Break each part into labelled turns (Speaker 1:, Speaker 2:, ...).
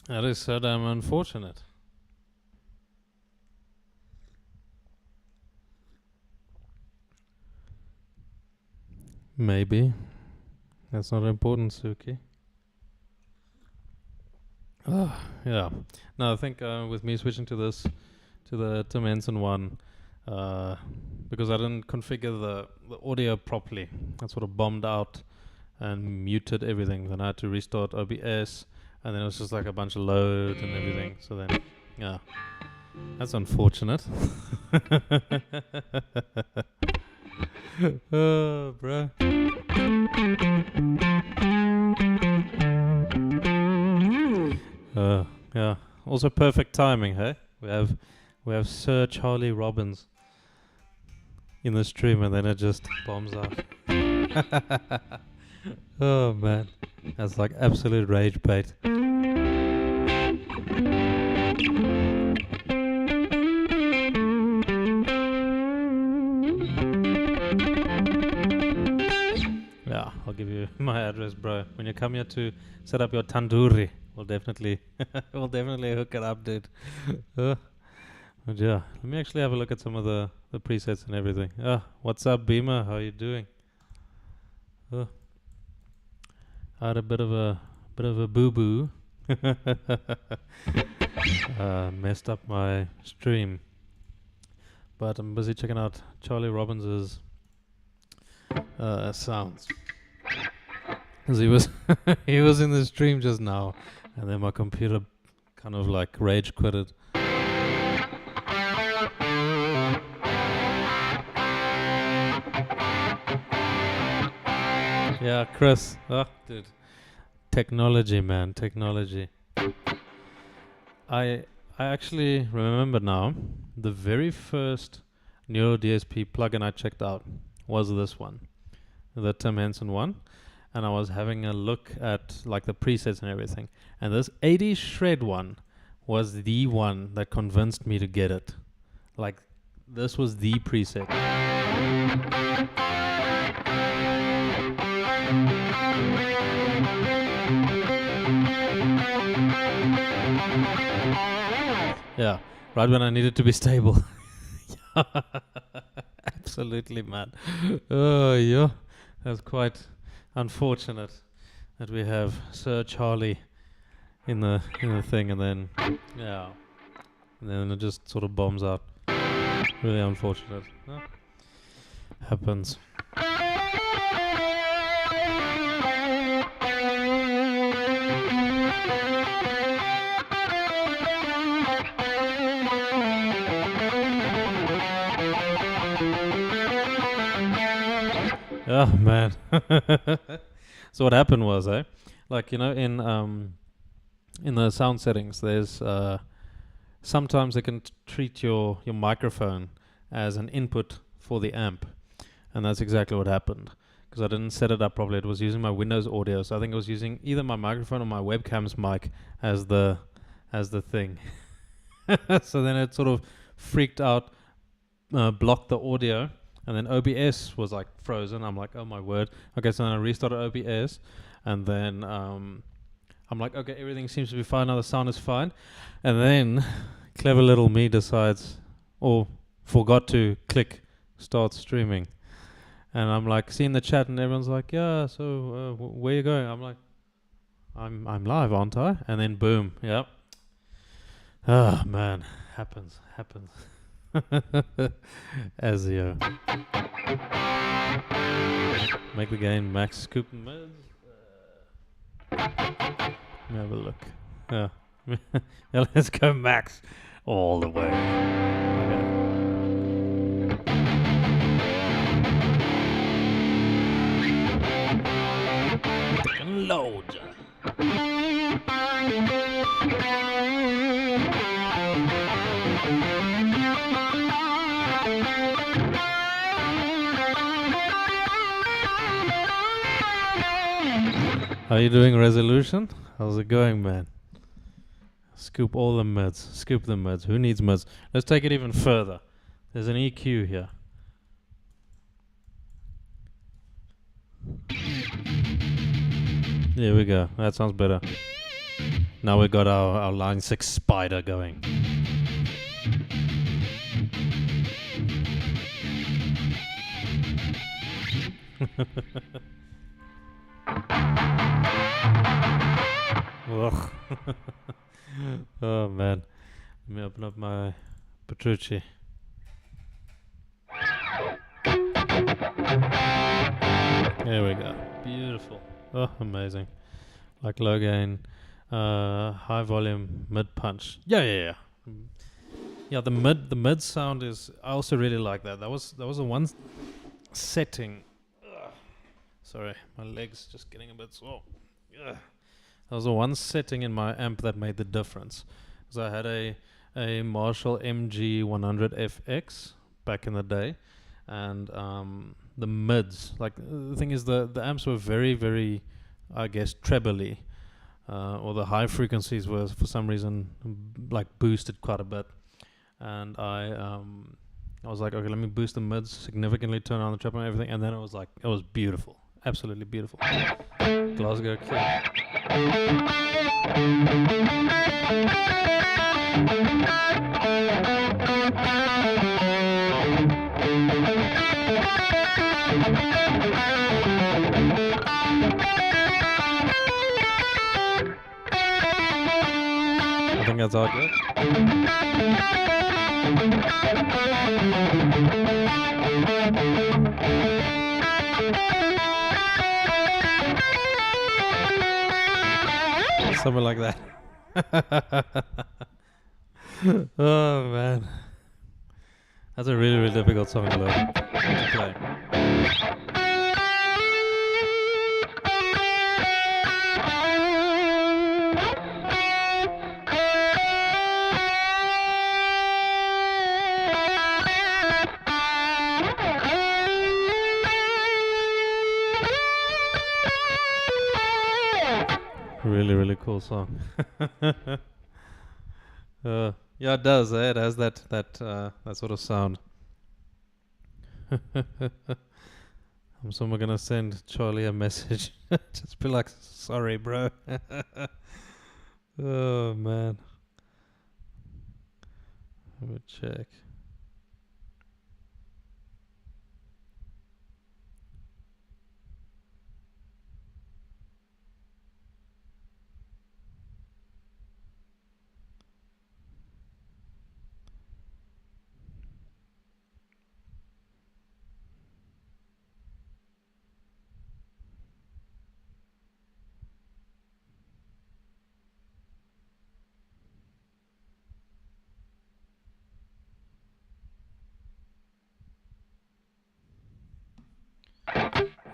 Speaker 1: That is so damn unfortunate. Maybe. That's not important, Suki. Yeah. No, I think with me switching to this, to the Tim Henson one, because I didn't configure the audio properly. I sort of bombed out and muted everything. Then I had to restart OBS, and then it was just like a bunch of load and everything. So then, yeah, that's unfortunate. Oh, bruh. Yeah. Also perfect timing, hey? We have Sir Charlie Robbins in the stream, and then it just bombs out. Oh man, that's like absolute rage bait. Yeah, I'll give you my address, bro. When you come here to set up your tandoori, we'll definitely hook it up, dude. But yeah, let me actually have a look at some of the presets and everything. What's up, Beamer? How are you doing? I had a bit of a boo boo. Messed up my stream, but I'm busy checking out Charlie Robbins's sounds. Cause he was he was in the stream just now, and then my computer kind of like rage quitted. Yeah, Chris. Dude. Technology, man. Technology. I actually remember now, the very first Neuraldsp plugin I checked out was this one, the Tim Henson one. And I was having a look at like the presets and everything. And this 80 shred one was the one that convinced me to get it. Like, this was the preset. Yeah, right when I needed to be stable. Absolutely, man. Oh, yeah. That's quite unfortunate that we have Sir Charlie in the thing, and then yeah, and then it just sort of bombs out. Really unfortunate. Happens. Oh man. So what happened was, like, you know, in the sound settings, there's sometimes they can treat your microphone as an input for the amp, and that's exactly what happened, because I didn't set it up properly. It was using my Windows audio, so I think it was using either my microphone or my webcam's mic as the thing. So then it sort of freaked out, blocked the audio, and then OBS was like frozen. I'm like, oh my word. Okay, so then I restarted OBS, and then I'm like, okay, everything seems to be fine now, the sound is fine. And then clever little me decides, or forgot to click start streaming. And I'm like, seeing the chat, and everyone's like, yeah, so where you going? I'm like, I'm live, aren't I? And then boom, yep. Ah, man, happens. Azio. Make the gain max scoop and mids. Let me have a look. Yeah. Yeah, let's go max all the way. Okay. Load. How you doing, Resolution? How's it going, man? Scoop all the mids. Scoop the mids. Who needs mids? Let's take it even further. There's an EQ here. There we go. That sounds better. Now we got our line 6 spider going. Ugh. Oh man. Let me open up my Petrucci. There we go. Beautiful. Oh, amazing. Like low gain, high volume, mid punch. Yeah. Yeah, the mid sound is. I also really like that. That was the one setting. Ugh. Sorry, my legs just getting a bit sore. Ugh. That was the one setting in my amp that made the difference. So I had a Marshall MG 100FX back in the day, and the mids. Like the thing is, the amps were very, very, I guess, trebly, or the high frequencies were for some reason like boosted quite a bit, and I was like, okay, let me boost the mids significantly, turn on the treble and everything, and then it was beautiful, absolutely beautiful. Glasgow Kill. I think that's all good. Something like that. Oh man, that's a really, really difficult song to learn to play. Really, really cool song. Yeah, it does. It has that sort of sound. I'm someone gonna send Charlie a message. Just be like, sorry, bro. Oh man. Let me check.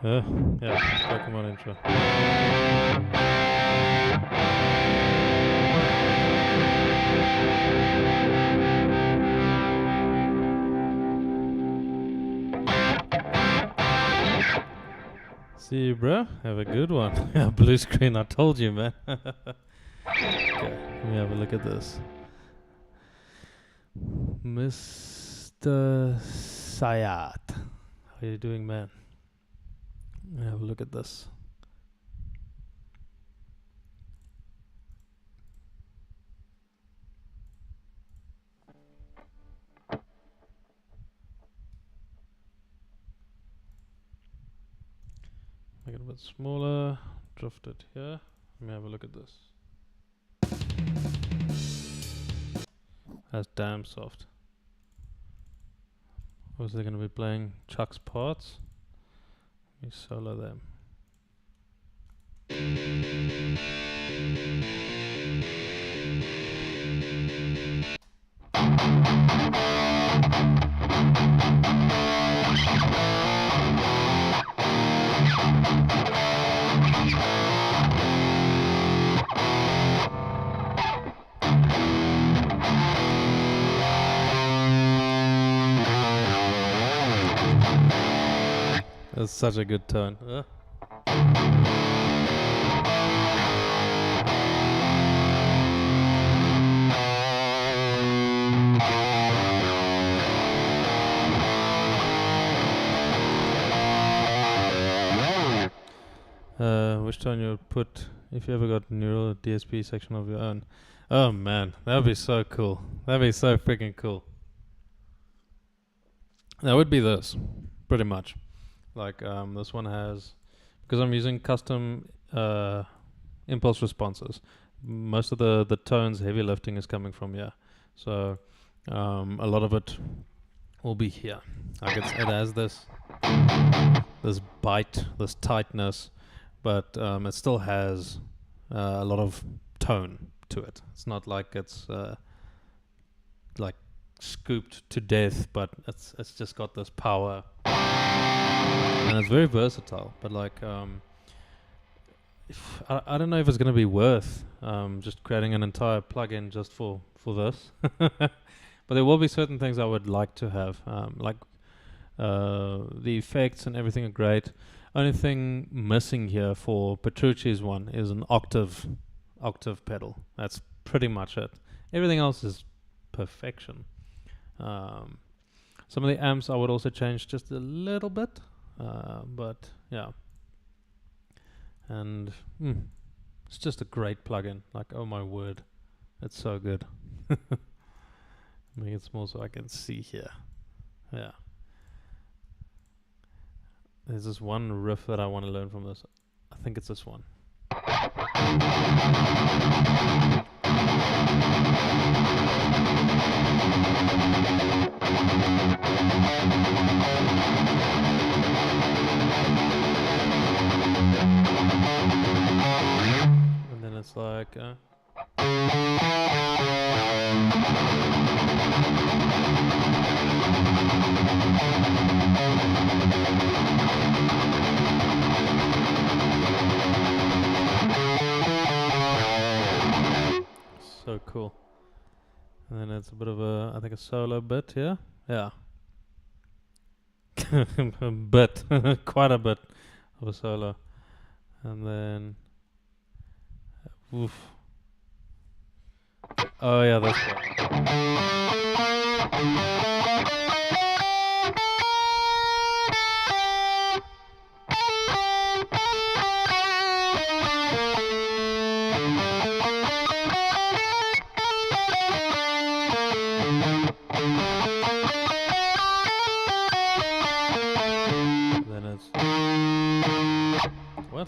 Speaker 1: Yeah, Pokemon intro. See you, bro. Have a good one. Blue screen, I told you, man. Okay, let me have a look at this. Mr. Sayat. How are you doing, man? Have a look at this. Make it a bit smaller. Drift it here. Let me have a look at this. That's damn soft. Was they going to be playing Chuck's parts? Let me solo them. That's such a good tone. Which tone you would put if you ever got neural DSP section of your own. Oh man, that would be so cool. That'd be so freaking cool. That would be this, pretty much. Like this one has, because I'm using custom impulse responses. Most of the tones, heavy lifting is coming from here. So a lot of it will be here. Like it has this bite, this tightness, but it still has a lot of tone to it. It's not like it's like scooped to death, but it's just got this power, and it's very versatile. But like I don't know if it's going to be worth just creating an entire plugin just for this. But there will be certain things I would like to have, like the effects and everything are great. Only thing missing here for Petrucci's one is an octave pedal. That's pretty much it. Everything else is perfection. Some of the amps I would also change just a little bit, but yeah. And it's just a great plugin. Like, oh my word, it's so good. Make it small so I can see here. Yeah. There's this one riff that I want to learn from this. I think it's this one. And then it's like so cool. And then it's a bit of a, I think, a solo bit here. Yeah. A bit, quite a bit of a solo. And then, oof. Oh yeah, that's right. Then it's what?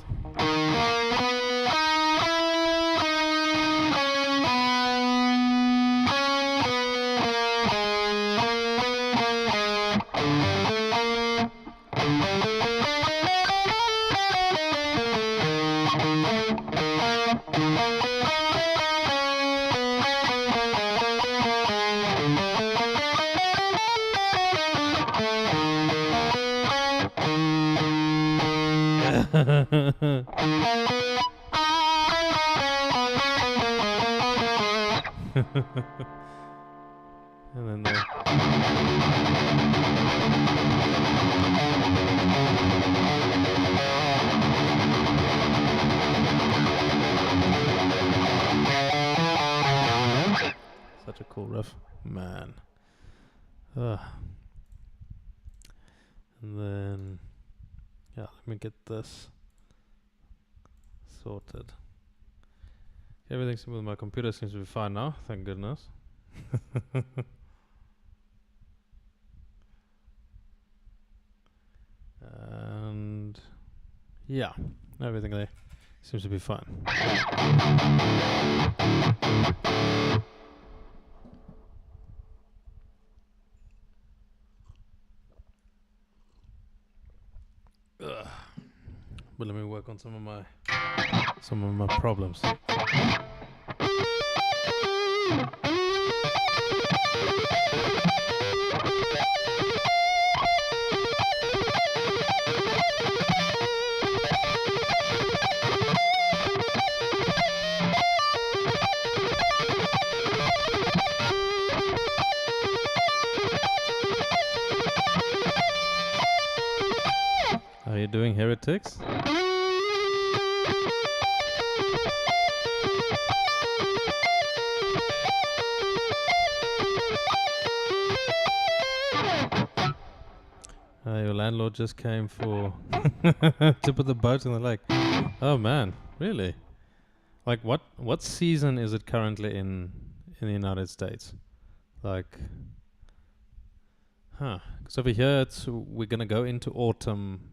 Speaker 1: And then such a cool riff, man. And then, yeah, let me get this sorted. Everything with my computer seems to be fine now, thank goodness. And yeah, everything there seems to be fine. But let me work on some of my problems. Are you doing heretics? Your landlord just came for to put the boat in the lake. Oh man, really? Like what season is it currently in the United States? Like, because over here we're gonna go into autumn,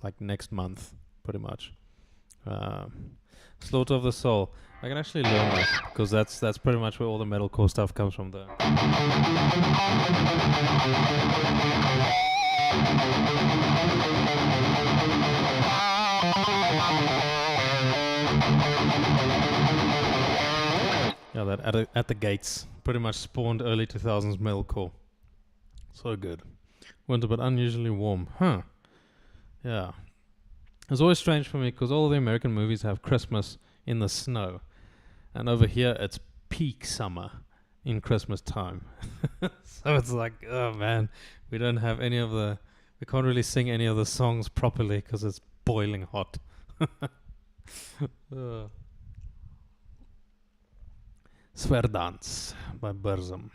Speaker 1: like next month, pretty much. Slaughter of the Soul. I can actually learn that because that's pretty much where all the metalcore stuff comes from there. Yeah, that at the gates pretty much spawned early 2000s metalcore. So good. Winter but unusually warm. Yeah. It's always strange for me because all the American movies have Christmas in the snow. And over here it's peak summer in Christmas time. So it's like, oh man, we don't have we can't really sing any of the songs properly because it's boiling hot. Sverdans by Burzum.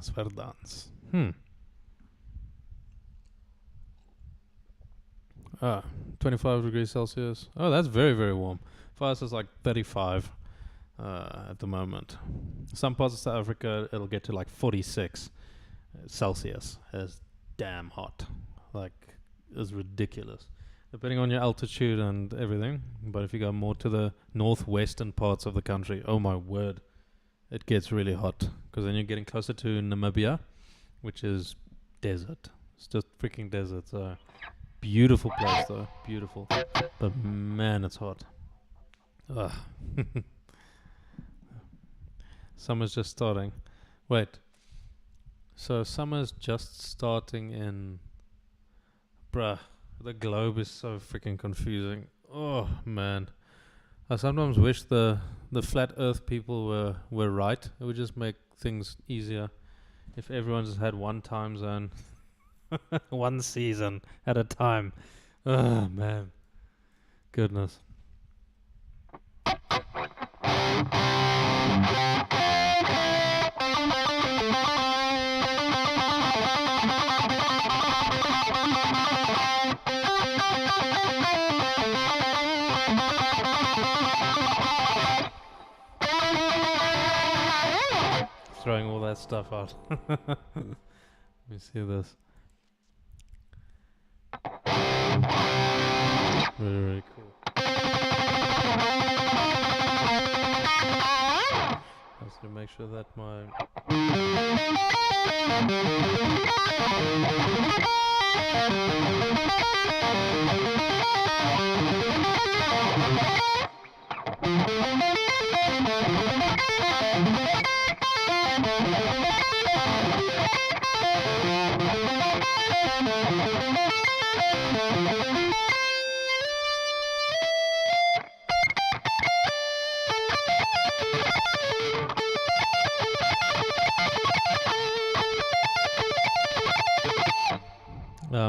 Speaker 1: Sverdans. 25 degrees Celsius. Oh, that's very, very warm. For us, it's like 35 at the moment. Some parts of South Africa, it'll get to like 46 Celsius. It's damn hot. Like, it's ridiculous. Depending on your altitude and everything. But if you go more to the northwestern parts of the country, oh my word, it gets really hot. Because then you're getting closer to Namibia, which is desert. It's just freaking desert. So beautiful place though, beautiful. But man, it's hot. Ugh. Summer's just starting. Wait. So summer's just starting in... Bruh, the globe is so freaking confusing. Oh man. I sometimes wish the flat earth people were right. It would just make things easier if everyone just had one time zone. One season at a time. Oh man. Goodness. Throwing all that stuff out. Let me see this. Very, very cool. I have to make sure that my...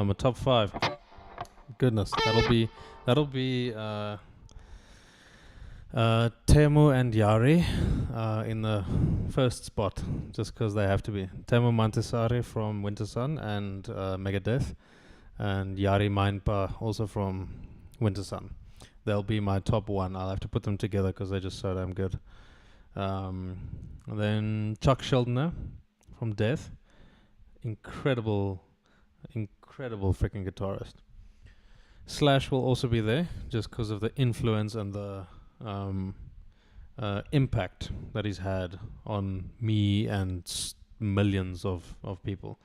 Speaker 1: a top 5. Goodness, that'll be Temu and Yari in the first spot, just because they have to be. Temu Mantisari from Winter Sun and Megadeth, and Yari Mindpa also from Winter Sun. They'll be my top 1. I'll have to put them together because they're just so damn good. And then Chuck Schuldiner from Death, incredible freaking guitarist. Slash will also be there just because of the influence and the impact that he's had on me and millions of people.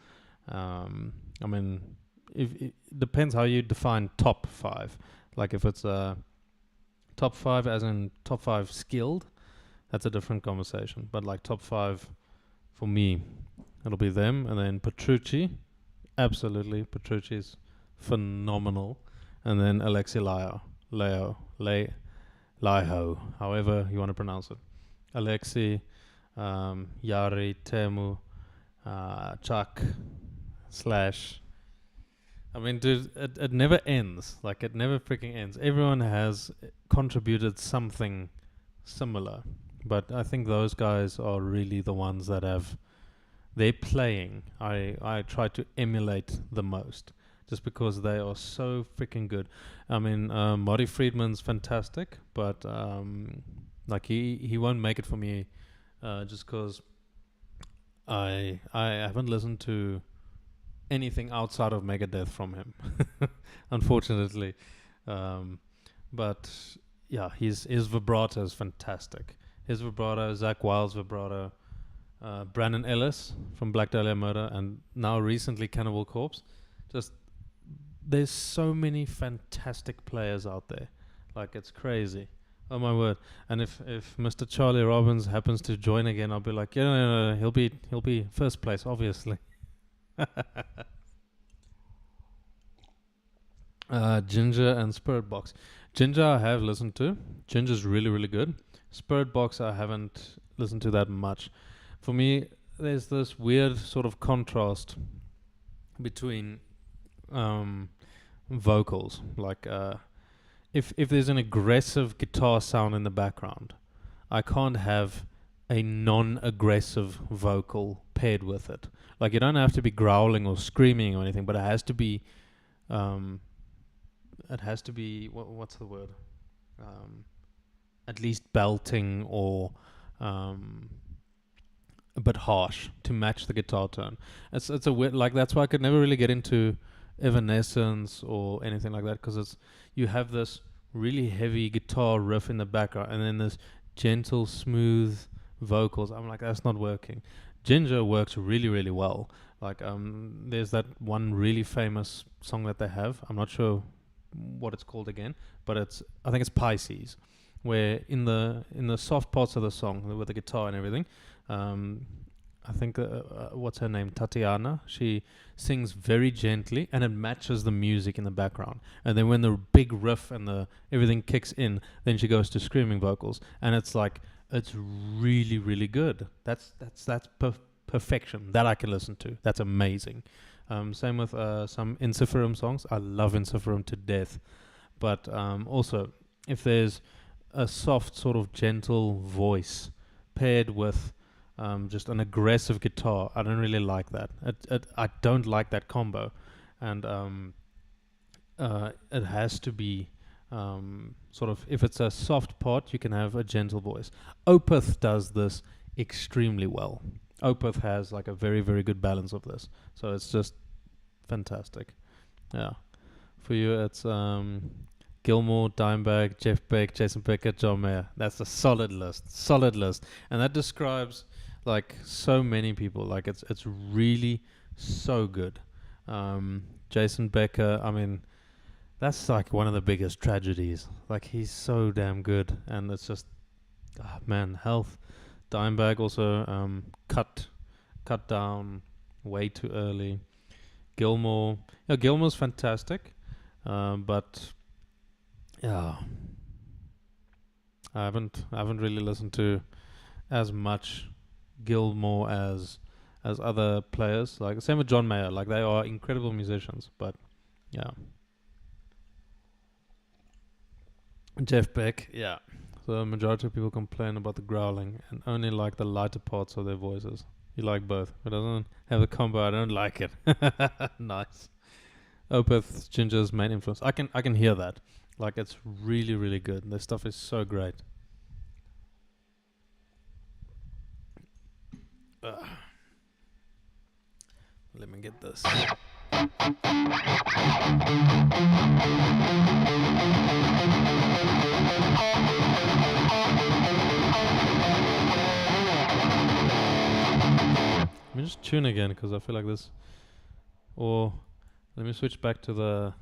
Speaker 1: I mean, it depends how you define top 5. Like if it's top 5 as in top 5 skilled, that's a different conversation. But like top 5 for me, it'll be them. And then Petrucci, absolutely, Petrucci's phenomenal. And then Alexi Laiho, however you want to pronounce it. Alexi, Yari, Temu, Chuck, Slash. I mean, dude, it never ends. Like, it never freaking ends. Everyone has contributed something similar. But I think those guys are really the ones that have... They're playing. I try to emulate the most. Just because they are so freaking good. I mean, Marty Friedman's fantastic, but Like he won't make it for me, just because I haven't listened to anything outside of Megadeth from him, unfortunately. Um, but yeah, his vibrato is fantastic. His vibrato, Zach Wilde's vibrato, Brandon Ellis from Black Dahlia Murder, and now recently Cannibal Corpse. Just there's so many fantastic players out there, like it's crazy. Oh my word! And if Mr. Charlie Robbins happens to join again, I'll be like, yeah, no, he'll be first place, obviously. Ginger and Spirit Box. Ginger I have listened to. Ginger's really, really good. Spirit Box I haven't listened to that much. For me, there's this weird sort of contrast between vocals. Like, if there's an aggressive guitar sound in the background, I can't have a non-aggressive vocal paired with it. Like, you don't have to be growling or screaming or anything, but it has to be what's the word? At least belting or a bit harsh to match the guitar tone. It's a weird, like, that's why I could never really get into Evanescence or anything like that, because you have this really heavy guitar riff in the background and then this gentle, smooth vocals. I'm like, that's not working. Ginger works really, really well. Like, there's that one really famous song that they have. I'm not sure what it's called again, but I think it's Pisces, where in the soft parts of the song with the guitar and everything, I think what's her name, Tatiana, she sings very gently and it matches the music in the background, and then when the big riff and the everything kicks in, then she goes to screaming vocals, and it's like, it's really, really good. That's perfection that I can listen to. That's amazing. Same with some Insiferum songs. I love Insiferum to death. But also, if there's a soft, sort of gentle voice paired with just an aggressive guitar, I don't really like that. I don't like that combo. And it has to be sort of, if it's a soft part, you can have a gentle voice. Opeth does this extremely well. Opeth has like a very, very good balance of this. So it's just fantastic. Yeah. For you, it's Gilmore, Dimebag, Jeff Beck, Jason Becker, John Mayer. That's a solid list. Solid list. And that describes like so many people. Like, it's really so good. Jason Becker, I mean, that's like one of the biggest tragedies. Like, he's so damn good. And it's just, man, health. Dimebag also cut down way too early. Gilmore, yeah, Gilmore's fantastic, but yeah, I haven't really listened to as much Gilmore as other players. Like, same with John Mayer. Like, they are incredible musicians, but yeah. Jeff Beck, yeah. So the majority of people complain about the growling and only like the lighter parts of their voices. You like both. It doesn't have a combo. I don't like it. Nice. Opeth, Ginger's main influence. I can hear that. Like, it's really, really good. Their stuff is so great. Let me get this. Let me just tune again, because I feel like this. Or let me switch back to the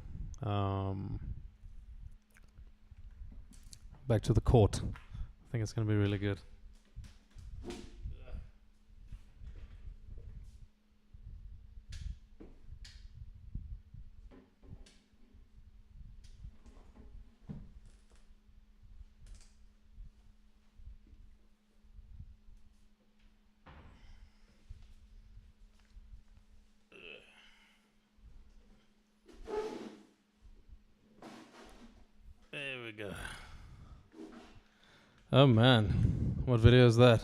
Speaker 1: Cort. I think it's going to be really good. There we go. Oh man, what video is that?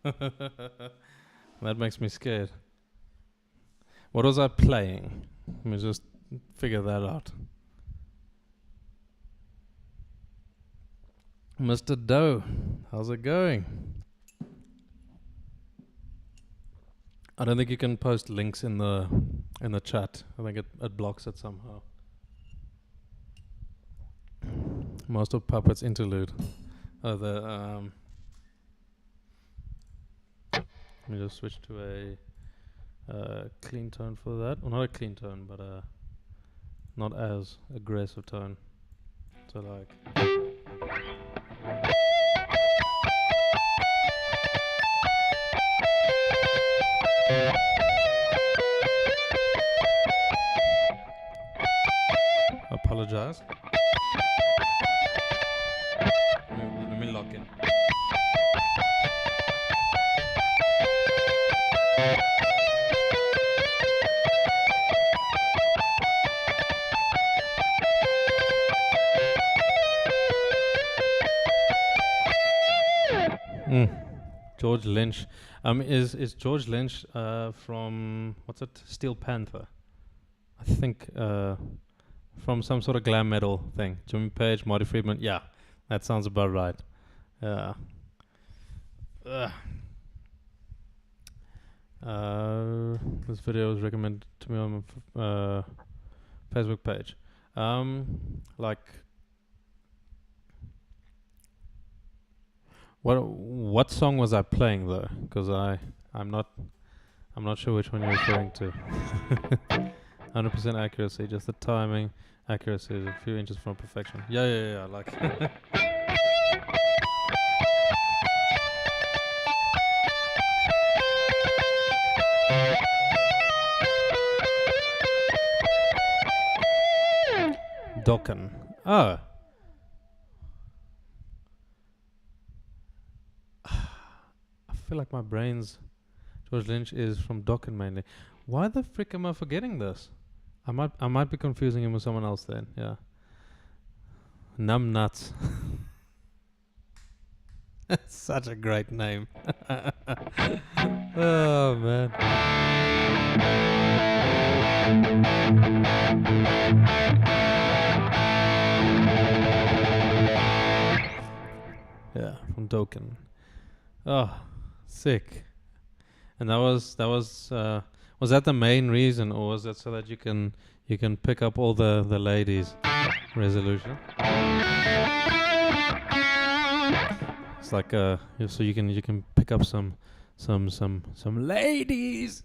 Speaker 1: That makes me scared. What was I playing? Let me just figure that out. Mr. Doe, how's it going? I don't think you can post links in the chat. I think it blocks it somehow. Master of Puppets interlude. Oh, let me just switch to a clean tone for that. Well, not a clean tone, but a not as aggressive tone. So like. Apologize. Let me lock in. George Lynch. Is George Lynch from what's it? Steel Panther? I think from some sort of glam metal thing. Jimmy Page, Marty Friedman. Yeah, that sounds about right. This video was recommended to me on my Facebook page. Like, what song was I playing though? Because I'm not sure which one you're referring to. 100% accuracy, just the timing. Accuracy is a few inches from perfection. Yeah, like. Dokken. Oh. I feel like my brain's George Lynch is from Dokken mainly. Why the frick am I forgetting this? I might be confusing him with someone else then. Yeah. Numb Nuts. That's such a great name. Oh man. Yeah, from Dokken. Oh, sick. And that was that the main reason, or was that so that you can pick up all the ladies? Resolution. It's like so you can pick up some ladies.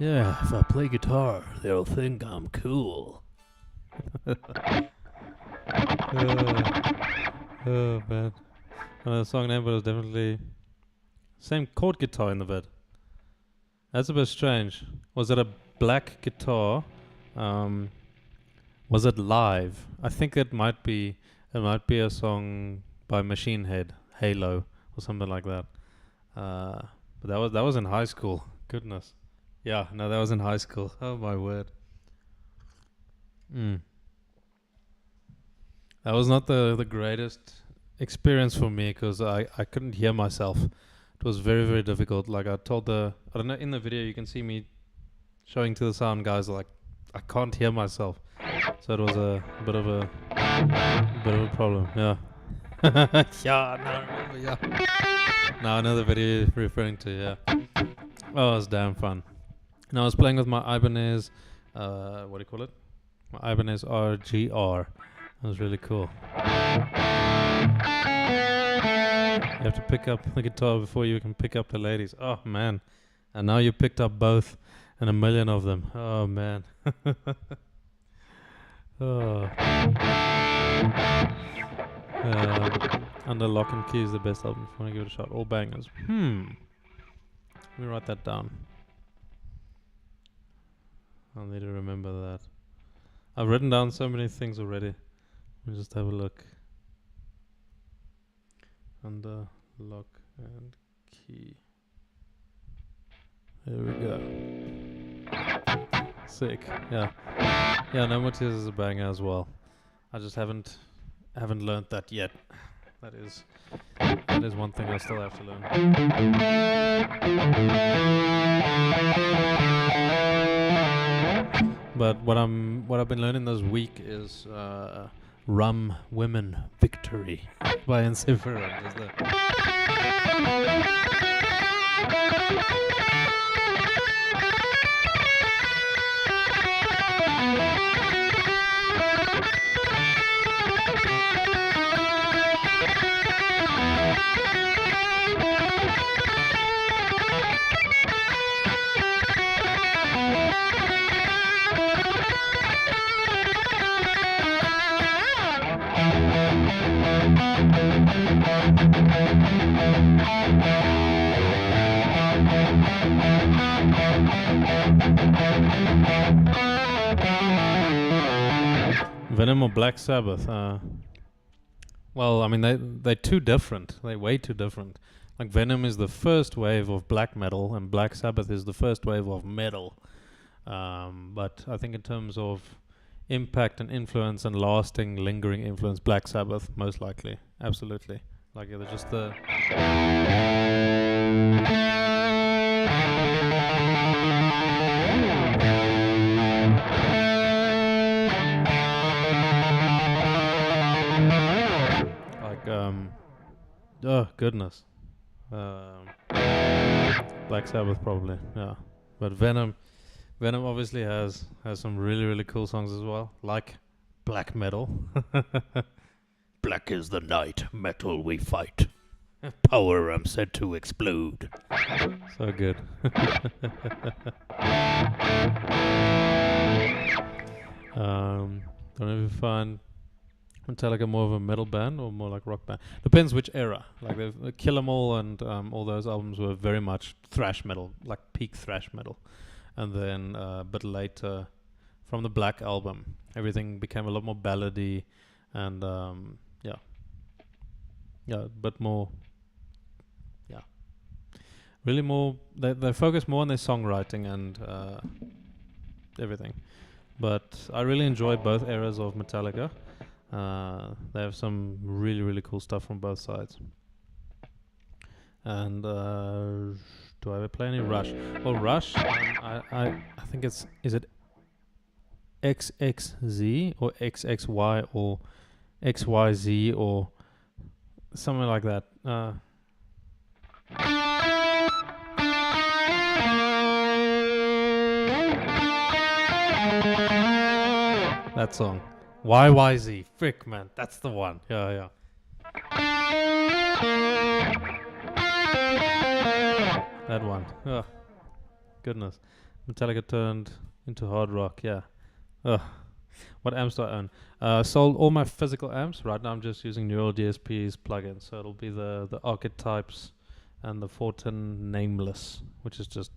Speaker 1: Yeah, if I play guitar, they'll think I'm cool. Oh man. The song name was definitely same chord guitar in the vid. That's a bit strange. Was it a black guitar? Was it live? I think it might be a song by Machine Head, Halo, or something like that. But that was in high school. Goodness. Yeah, no, that was in high school. Oh my word. That was not the greatest experience for me because I couldn't hear myself. It was very, very difficult. Like I don't know, in the video you can see me showing to the sound guys like I can't hear myself. So it was a bit of a problem. Yeah. Yeah. Now another video you're referring to, yeah. Oh, it was damn fun. Now I was playing with my Ibanez, what do you call it? My Ibanez RGR. That was really cool. You have to pick up the guitar before you can pick up the ladies. Oh man. And now you picked up both and a million of them. Oh man. Oh. Under Lock and Key is the best album if you want to give it a shot. All bangers. Let me write that down. I'll need to remember that. I've written down so many things already. Let me just have a look. Under Lock and Key. There we go. Sick. Yeah. Yeah, No More Tears is a banger as well. I just haven't learned that yet. That is one thing I still have to learn. But what I've been learning this week is Rum Women Victory by Ensiferum. Is that? Venom or Black Sabbath? Well, I mean, they're too different. They're way too different. Like Venom is the first wave of black metal, and Black Sabbath is the first wave of metal. But I think in terms of impact and influence and lasting, lingering influence, Black Sabbath most likely, absolutely. Like they're just the. Oh goodness, Black Sabbath probably, yeah. But Venom obviously has some really cool songs as well, like black metal. Black is the night, metal we fight. Power I'm said to explode. So good. Don't know if you find Metallica more of a metal band or more like rock band. Depends which era. Like Kill 'Em All and all those albums were very much thrash metal, like peak thrash metal. And then a bit later, from the Black Album, everything became a lot more ballady and a bit more, really more. They focus more on their songwriting and everything. But I really enjoy both eras of Metallica. They have some really cool stuff from both sides. And do I ever play any Rush? Well, Rush, I think is it XXZ or XXY or XYZ or something like that. That song. YYZ. Frick, man. That's the one. Yeah. That one. Oh, goodness. Metallica turned into hard rock. Yeah. What amps do I own? Sold all my physical amps. Right now I'm just using Neuraldsp plugins. So it'll be the Archetypes and the Fortin Nameless, which is just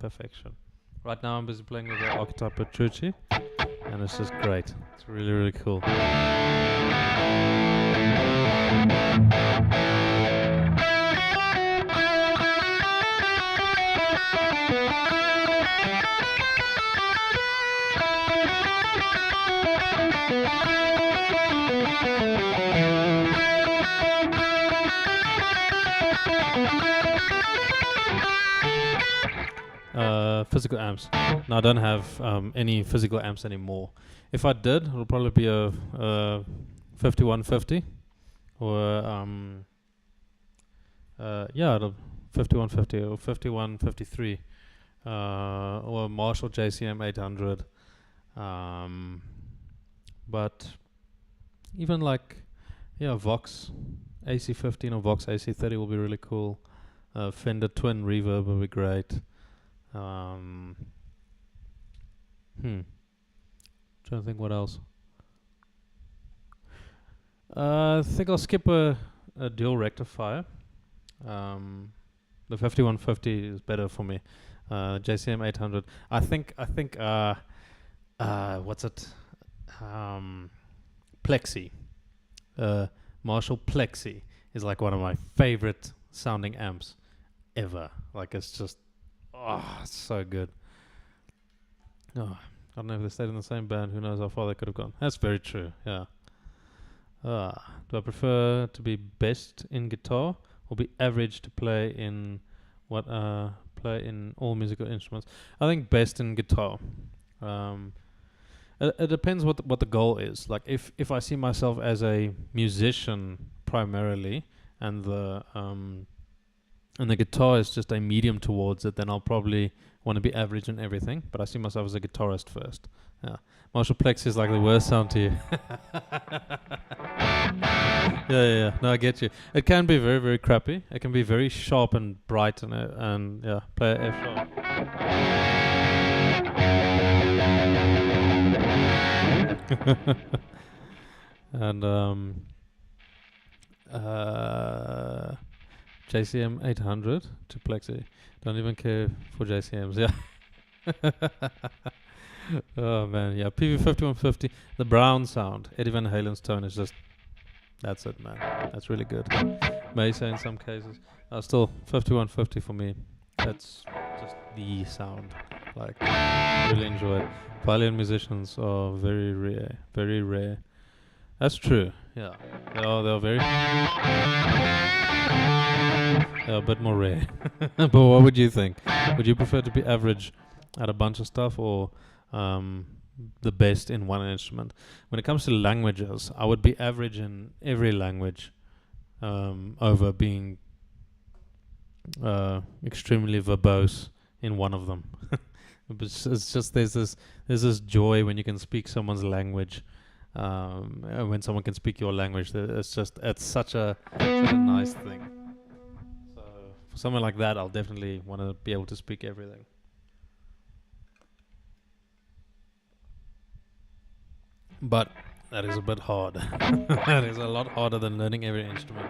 Speaker 1: perfection. Right now I'm busy playing with the Archetype Petrucci, and it's just great. It's really cool. Physical amps. No, I don't have any physical amps anymore. If I did, it'll probably be a 5150 or it'll 5150 or 5153 or Marshall JCM 800. But even like Vox AC15 or Vox AC30 will be really cool. Fender Twin Reverb will be great. Trying to think what else. I think I'll skip a dual rectifier. The 5150 is better for me. JCM 800. I think what's it? Plexi. Marshall Plexi is like one of my favorite sounding amps ever. Like it's just it's so good. I don't know if they stayed in the same band. Who knows how far they could have gone. That's very true, yeah. Do I prefer to be best in guitar or be average to play in all musical instruments? I think best in guitar. it depends what the goal is. Like if I see myself as a musician primarily, and the guitar is just a medium towards it, then I'll probably want to be average in everything. But I see myself as a guitarist first. Yeah, Marshall Plex is like the worst sound to you. Yeah. No, I get you. It can be very, very crappy. It can be very sharp and bright, and yeah, play a F sharp. And JCM 800 to Plexi. Don't even care for JCMs. Yeah. Oh man, yeah. PV 5150. The brown sound. Eddie Van Halen's tone is just. That's it, man. That's really good. Mesa in some cases. Still 5150 for me. That's just the sound. Like, really enjoy it. Violin musicians are very rare. Very rare. That's true. Yeah. They are very. They're a bit more rare. But what would you think? Would you prefer to be average at a bunch of stuff, or the best in one instrument? When it comes to languages, I would be average in every language over being extremely verbose in one of them. It's just there's this joy when you can speak someone's language, and when someone can speak your language. It's such a nice thing. So for someone like that, I'll definitely want to be able to speak everything. But that is a bit hard. That is a lot harder than learning every instrument.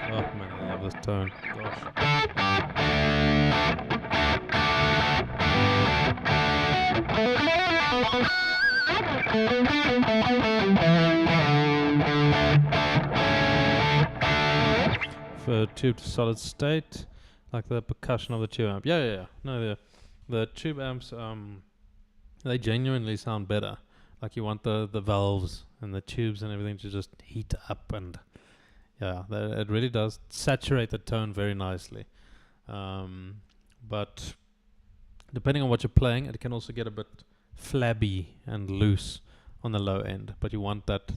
Speaker 1: Oh man, I love this tone. Gosh. For tube to solid state, like the percussion of the tube amp. Yeah. No, the tube amps, they genuinely sound better. Like you want the valves and the tubes and everything to just heat up, and yeah, it really does saturate the tone very nicely. But depending on what you're playing, it can also get a bit flabby and loose on the low end. But you want that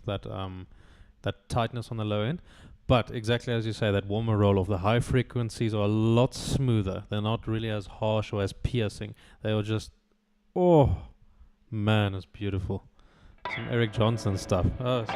Speaker 1: tightness on the low end. But exactly as you say, that warmer roll of the high frequencies are a lot smoother. They're not really as harsh or as piercing. They are just, oh man, it's beautiful. Some Eric Johnson stuff. Oh, so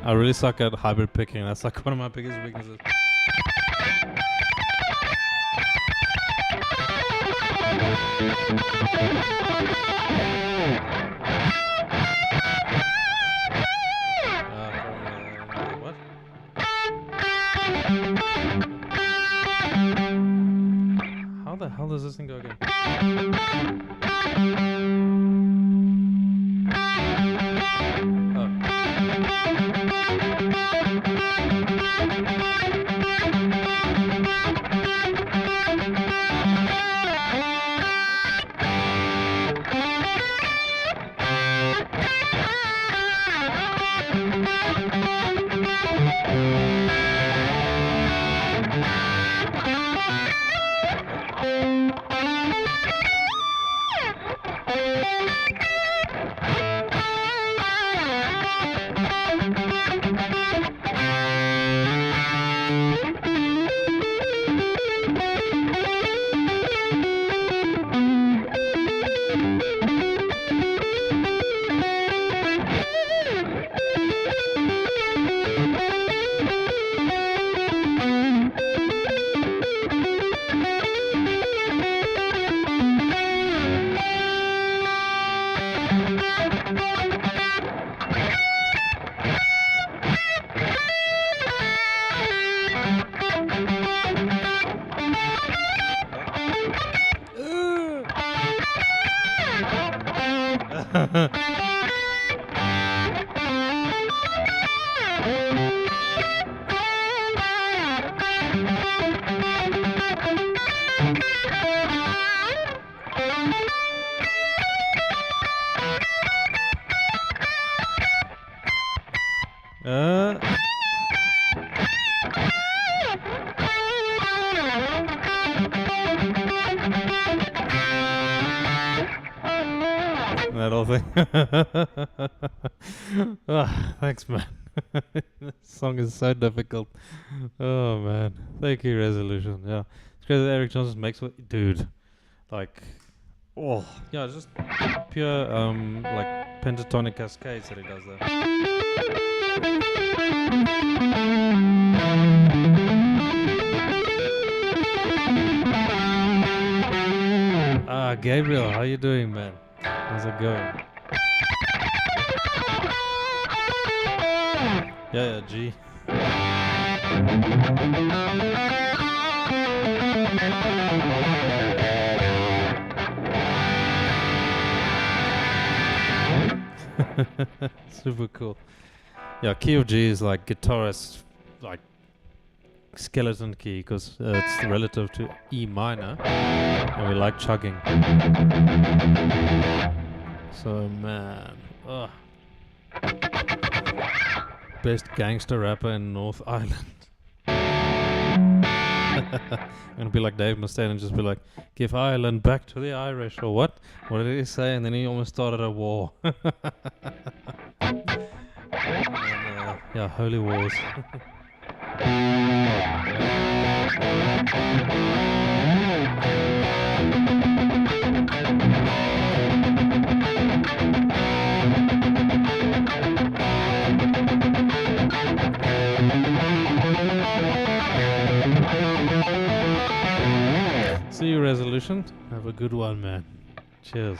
Speaker 1: I really suck at hybrid picking. That's like one of my biggest weaknesses. What? How the hell does this thing go again? That whole thing. Thanks, man. This song is so difficult. Oh man, thank you, Resolution. Yeah, it's crazy that Eric Johnson makes what, dude. Like, oh yeah, it's just pure like pentatonic cascades that he does there. Gabriel, how you doing, man? How's it going? Yeah, G. Super cool. Yeah, key of G is like guitarist, like skeleton key, because it's relative to E minor, and we like chugging. So man, best gangster rapper in North Island. I'm gonna be like Dave Mustaine and just be like, give Ireland back to the Irish, or what? What did he say? And then he almost started a war. And then, yeah, holy wars. See you, Resolution. Have a good one, man. Cheers.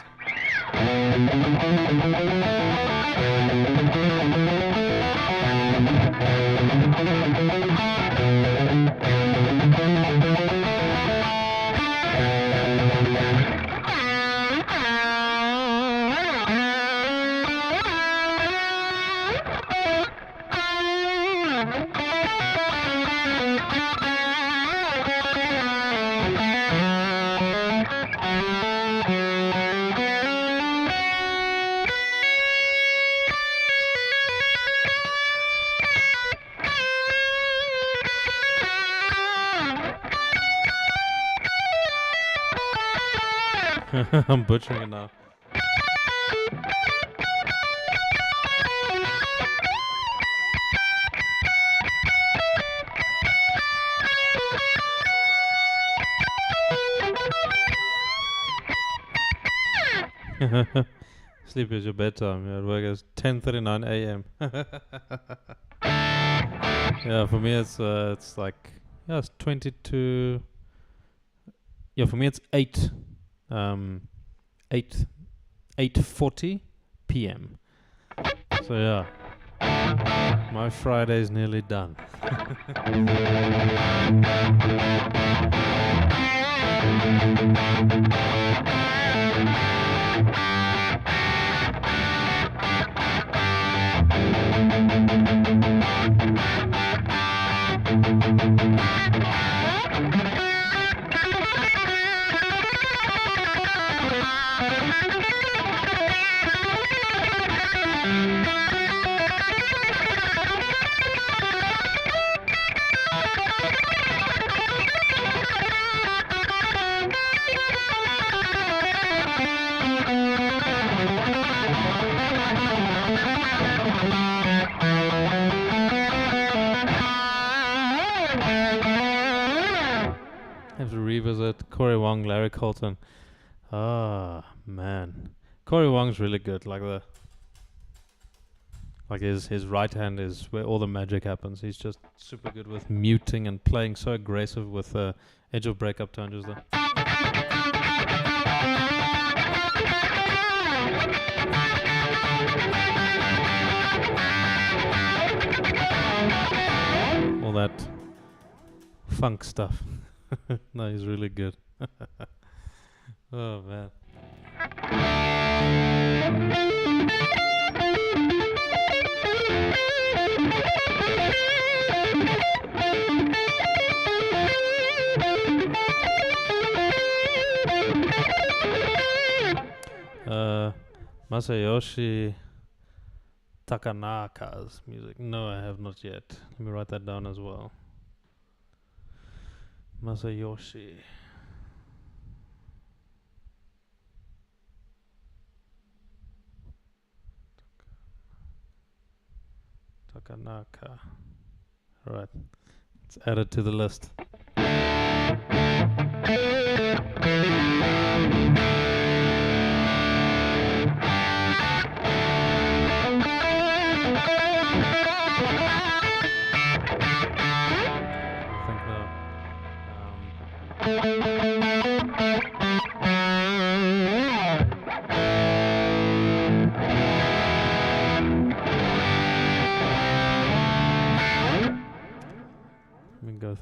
Speaker 1: I'm butchering it now. Sleep is your bedtime. Yeah, at work is 10:39 a.m. Yeah, for me it's like, yeah, it's 22. Yeah, for me it's 8:40 p.m. So yeah, my Friday's nearly done. Have to revisit Corey Wong, Larry Colton. Ah, man, Corey Wong's really good. Like his right hand is where all the magic happens. He's just super good with muting and playing so aggressive with edge of breakup tones there. All that funk stuff. No, he's really good. Oh man. Masayoshi Takanaka's music. No, I have not yet. Let me write that down as well. Masayoshi. Takanaka. Alright. Let's add it to the list.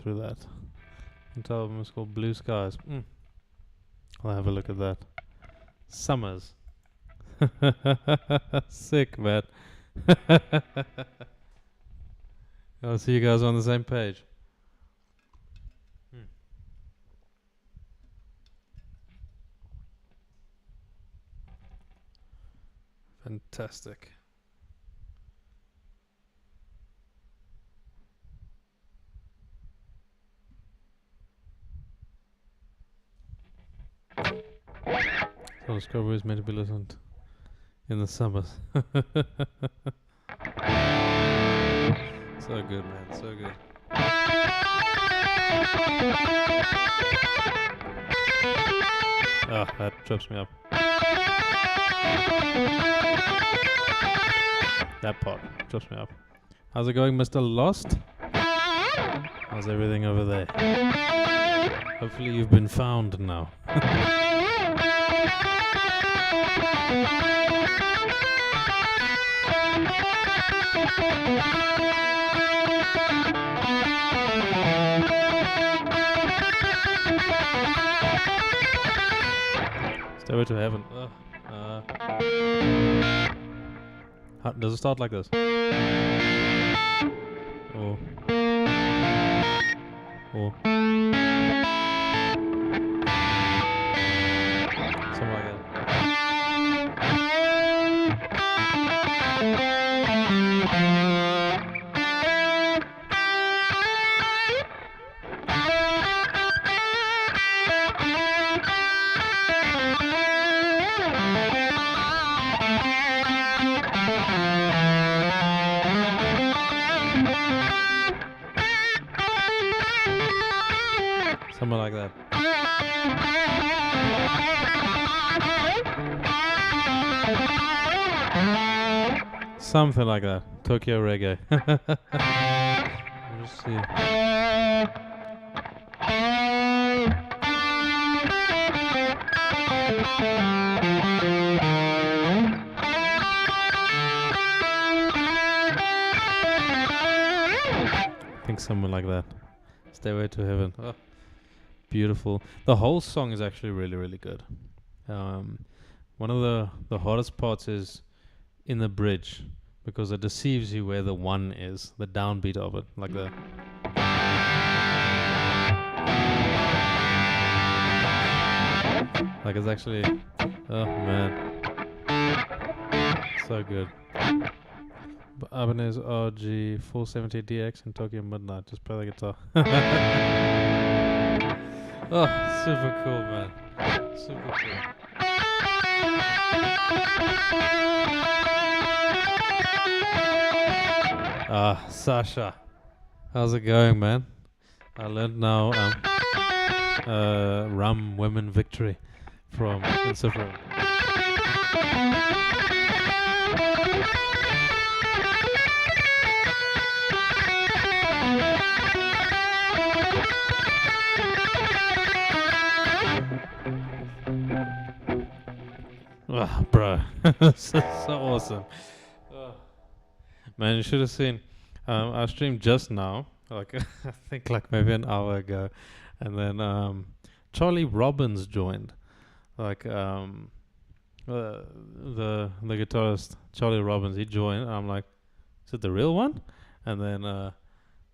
Speaker 1: Through that. The album is called Blue Skies. I'll have a look at that. Summers. Sick, man. I'll see you guys on the same page. Fantastic. So Discovery is meant to be listened in the summers. So good, man. So good. Oh, that trips me up. That part trips me up. How's it going, Mr. Lost? How's everything over there? Hopefully you've been found now. Stairway to Heaven. Does it start like this? Or something like that. Something like that. Something like that. Tokyo Reggae. Let's see. I think something like that. Stairway to Heaven. Oh, beautiful. The whole song is actually really, really good. One of the hardest parts is in the bridge, because it deceives you where the one is, the downbeat of it, like the. Like it's actually, oh man, so good. Ibanez RG 470DX in Tokyo Midnight. Just play the guitar. Oh, super cool, man. Super cool. Sasha, how's it going, man? I learned now Rum Women Victory from Instagram. Oh, bro, so awesome. Man, you should have seen. I streamed just now, like I think like maybe an hour ago, and then Charlie Robbins joined, like the guitarist Charlie Robbins. He joined, and I'm like, is it the real one? And then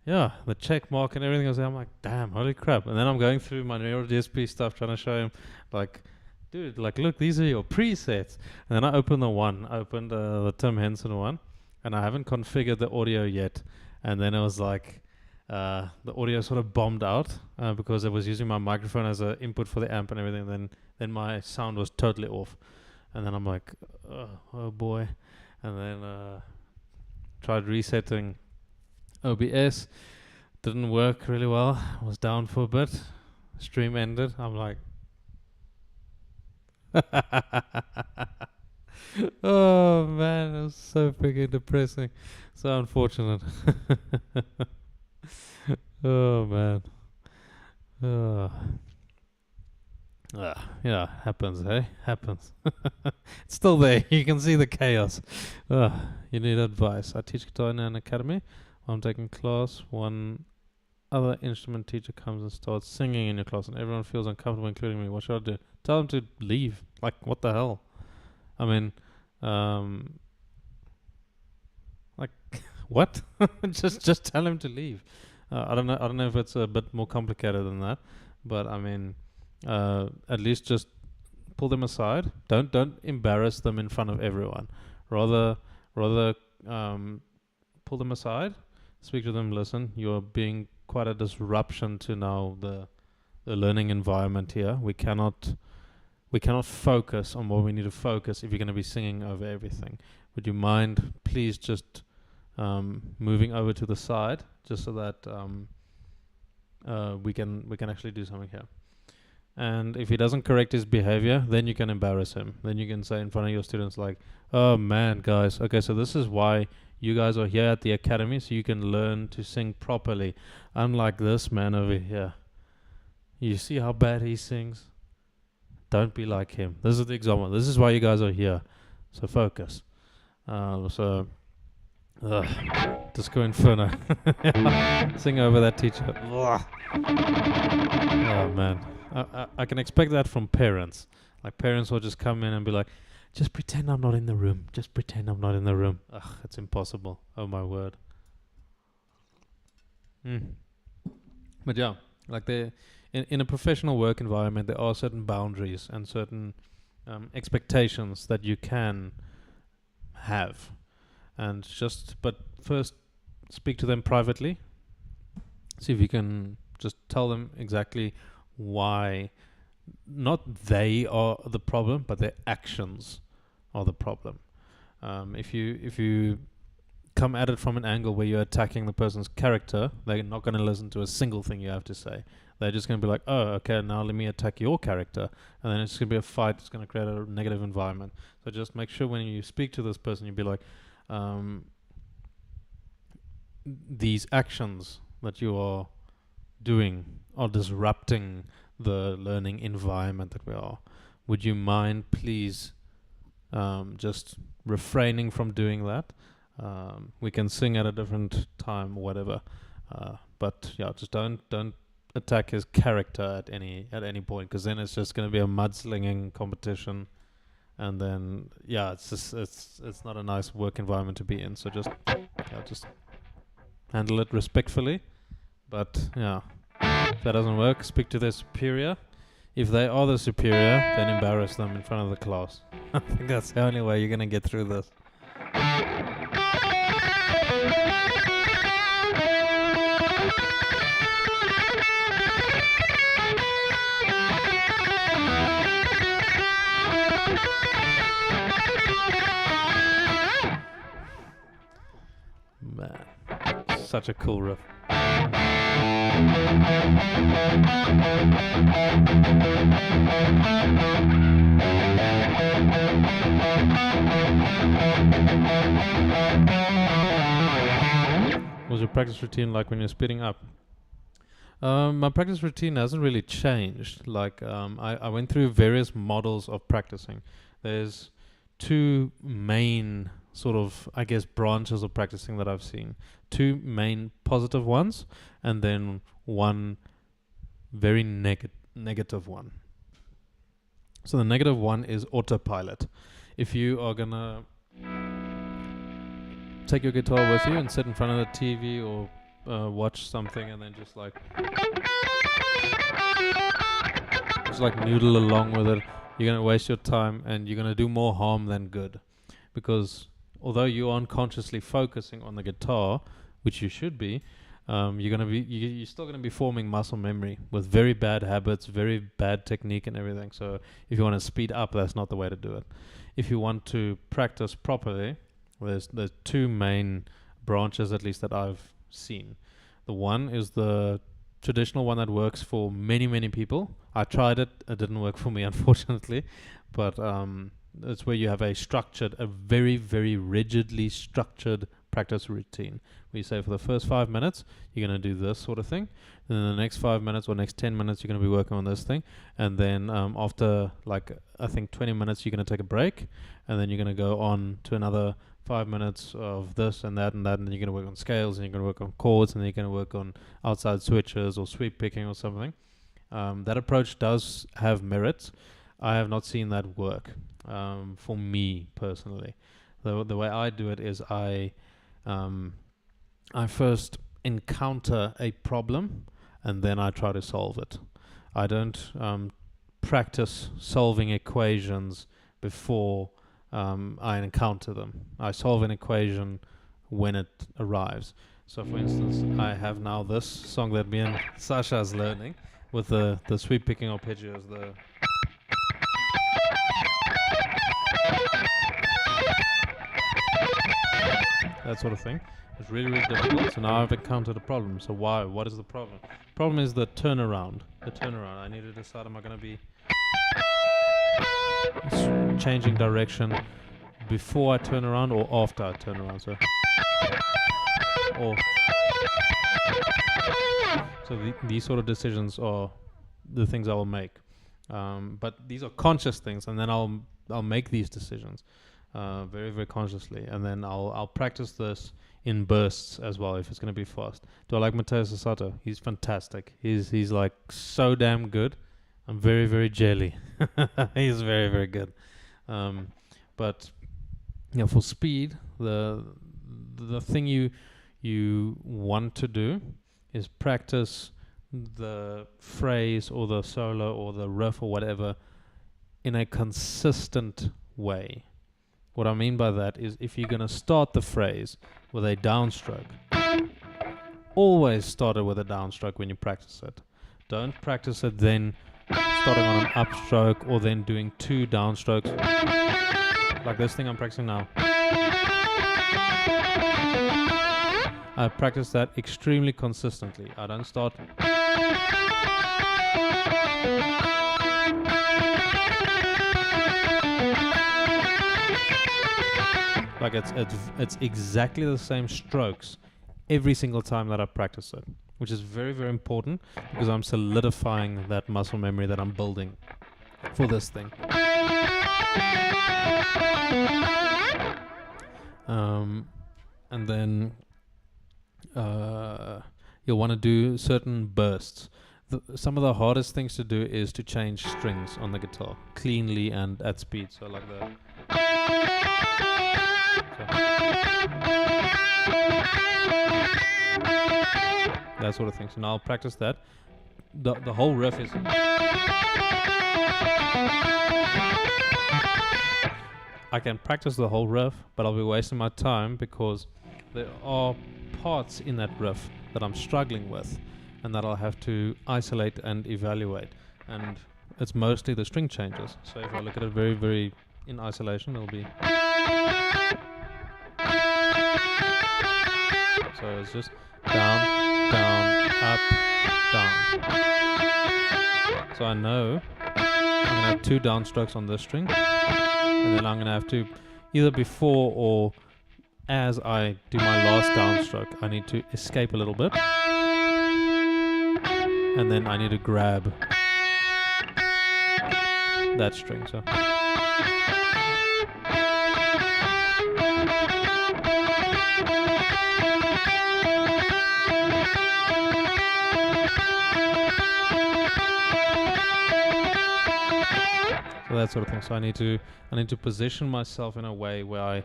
Speaker 1: yeah, the check mark and everything was there. I'm like, damn, holy crap! And then I'm going through my Neuraldsp stuff, trying to show him, like, dude, like, look, these are your presets. And then I opened the Tim Henson one, and I haven't configured the audio yet. And then it was like the audio sort of bombed out because I was using my microphone as an input for the amp and everything. Then my sound was totally off, and then I'm like, oh boy. And then tried resetting OBS. Didn't work really well. Was down for a bit. Stream ended. I'm like, oh man, it was so freaking depressing. So unfortunate. Oh man. Yeah, happens, hey? Happens. It's still there. You can see the chaos. You need advice. I teach guitar in an academy. I'm taking class. One other instrument teacher comes and starts singing in your class, and everyone feels uncomfortable, including me. What should I do? Tell them to leave. Like, what the hell? I mean, like, what? just tell him to leave. I don't know if it's a bit more complicated than that, but I mean, at least just pull them aside. Don't embarrass them in front of everyone. Rather pull them aside, speak to them. Listen, you're being quite a disruption to now the learning environment here. We cannot focus on what we need to focus if you're going to be singing over everything. Would you mind, please, just moving over to the side, just so that we can actually do something here. And if he doesn't correct his behavior, then you can embarrass him. Then you can say in front of your students like, oh man, guys, okay, so this is why you guys are here at the academy, so you can learn to sing properly. Unlike this man over here. You see how bad he sings? Don't be like him. This is the example. This is why you guys are here. So focus. Disco Inferno. Sing over that teacher. Oh man. I can expect that from parents. Like, parents will just come in and be like, just pretend I'm not in the room. Just pretend I'm not in the room. Ugh, it's impossible. Oh my word. But yeah, like in a professional work environment, there are certain boundaries and certain expectations that you can have. But first, speak to them privately. See if you can just tell them exactly why not they are the problem, but their actions are the problem. If you come at it from an angle where you're attacking the person's character, they're not going to listen to a single thing you have to say. They're just going to be like, oh, okay, now let me attack your character. And then it's going to be a fight. It's going to create a negative environment. So just make sure when you speak to this person, you be like, these actions that you are doing are disrupting the learning environment that we are. Would you mind, please, just refraining from doing that? We can sing at a different time or whatever. But yeah, just don't attack his character at any point, because then it's just going to be a mudslinging competition, and then yeah, it's not a nice work environment to be in. So just handle it respectfully. But yeah, if that doesn't work, speak to their superior. If they are the superior, then embarrass them in front of the class. I think that's the only way you're going to get through this. Man, such a cool riff. What's your practice routine like when you're speeding up? My practice routine hasn't really changed. Like, I went through various models of practicing. There's two main sort of, I guess, branches of practicing that I've seen. Two main positive ones, and then one very negative one. So the negative one is autopilot. If you are gonna take your guitar with you and sit in front of the TV or watch something and then just like noodle along with it, you're gonna waste your time and you're gonna do more harm than good. Because although you aren't consciously focusing on the guitar, which you should be, you're still gonna be forming muscle memory with very bad habits, very bad technique and everything. So if you want to speed up, that's not the way to do it. If you want to practice properly, there's two main branches, at least that I've seen. The one is the traditional one that works for many people. I tried it didn't work for me, unfortunately, but it's where you have a very rigidly structured practice routine, where you say for the first 5 minutes you're going to do this sort of thing, and then the next 5 minutes or next 10 minutes you're going to be working on this thing, and then after like I think 20 minutes you're going to take a break, and then you're going to go on to another 5 minutes of this and that, and then you're going to work on scales, and you're going to work on chords, and then you're going to work on outside switches or sweep picking or something. That approach does have merits. I have not seen that work for me personally. The way I do it is I first encounter a problem and then I try to solve it. I don't practice solving equations before I encounter them. I solve an equation when it arrives. So for instance, I have now this song that me and Sasha is learning with the sweep picking arpeggios, that sort of thing. It's really difficult. So now I've encountered a problem. So why? What is the problem? Problem is the turnaround. I need to decide, am I going to be changing direction before I turn around or after I turn around? So these sort of decisions are the things I will make. But these are conscious things, and then I'll make these decisions very consciously, and then I'll practice this in bursts as well if it's going to be fast. Do I like Matteo Sasato? He's fantastic. He's like so damn good. I'm very jelly. He's very good. But for speed, the thing you want to do is practice the phrase or the solo or the riff or whatever in a consistent way. What I mean by that is, if you're going to start the phrase with a downstroke, always start it with a downstroke when you practice it. Don't practice it then starting on an upstroke or then doing two downstrokes like this thing I'm practicing now. I practice that extremely consistently. I don't start like it's exactly the same strokes every single time that I practice it, which is very important, because I'm solidifying that muscle memory that I'm building for this thing. And then you'll want to do certain bursts. Some of the hardest things to do is to change strings on the guitar cleanly and at speed. So like that sort of thing. So now I'll practice that. The whole riff is I can practice the whole riff, but I'll be wasting my time because there are parts in that riff that I'm struggling with and that I'll have to isolate and evaluate. And it's mostly the string changes. So if I look at it very in isolation, it'll be... So it's just down, up, down. So I know I'm going to have two downstrokes on this string, and then I'm going to have to, either before or as I do my last downstroke, I need to escape a little bit, and then I need to grab that string. So that sort of thing. So I need to position myself in a way where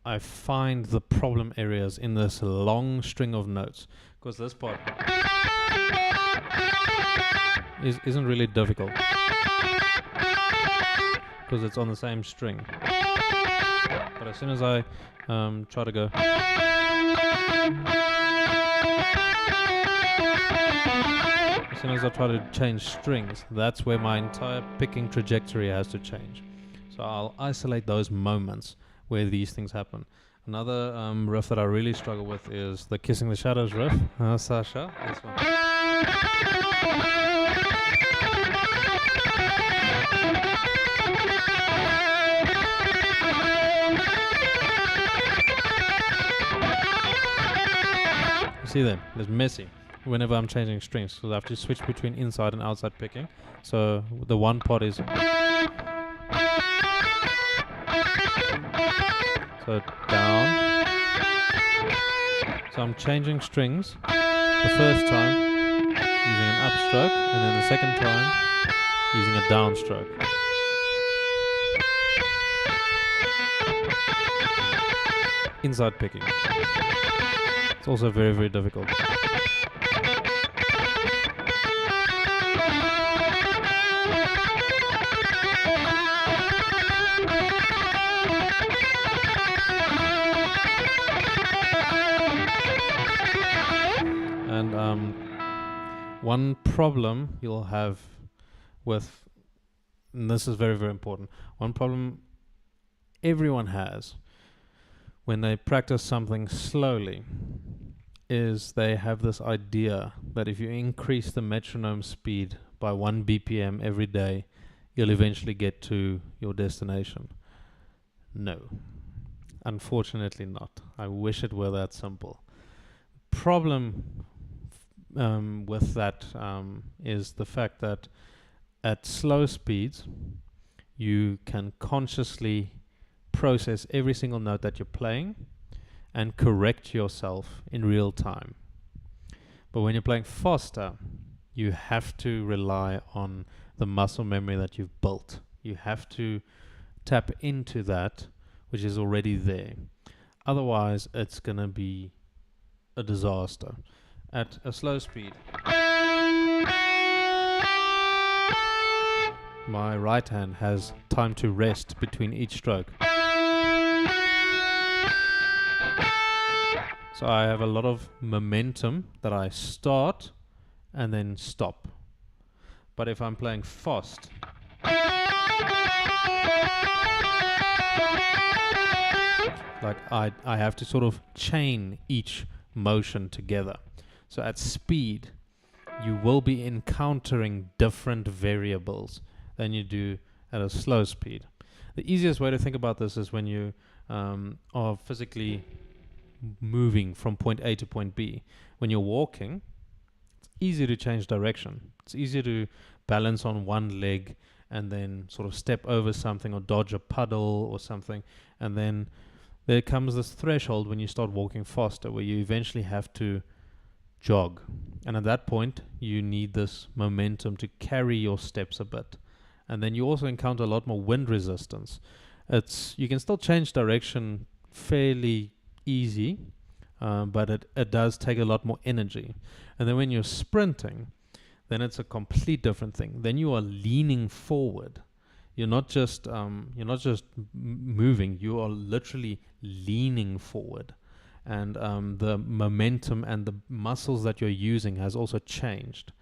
Speaker 1: I find the problem areas in this long string of notes, because this part isn't really difficult because it's on the same string. But as soon as I try to go, as soon as I try to change strings, that's where my entire picking trajectory has to change. So I'll isolate those moments where these things happen. Another riff that I really struggle with is the Kissing the Shadows riff. Sasha, this one. You see there, it's messy whenever I'm changing strings, because I have to switch between inside and outside picking. So the one part is... So down. So I'm changing strings the first time using an upstroke, and then the second time using a downstroke. Inside picking. It's also very, very difficult. And one problem you'll have with, and this is very, very important, one problem everyone has when they practice something slowly is they have this idea that if you increase the metronome speed by 1 BPM every day, you'll eventually get to your destination. No, unfortunately not. I wish it were that simple. Problem with that is the fact that at slow speeds you can consciously process every single note that you're playing and correct yourself in real time. But when you're playing faster, you have to rely on the muscle memory that you've built. You have to tap into that which is already there. Otherwise, it's going to be a disaster. At a slow speed, my right hand has time to rest between each stroke. So I have a lot of momentum that I start and then stop. But if I'm playing fast, like I have to sort of chain each motion together. So at speed, you will be encountering different variables than you do at a slow speed. The easiest way to think about this is when you are physically moving from point A to point B. When you're walking, it's easy to change direction. It's easy to balance on one leg and then sort of step over something or dodge a puddle or something. And then there comes this threshold when you start walking faster where you eventually have to jog. And at that point, you need this momentum to carry your steps a bit. And then you also encounter a lot more wind resistance. You can still change direction fairly easy, but it does take a lot more energy. And then when you're sprinting, then it's a complete different thing. Then you are leaning forward. You're not just moving. You are literally leaning forward, and the momentum and the muscles that you're using has also changed.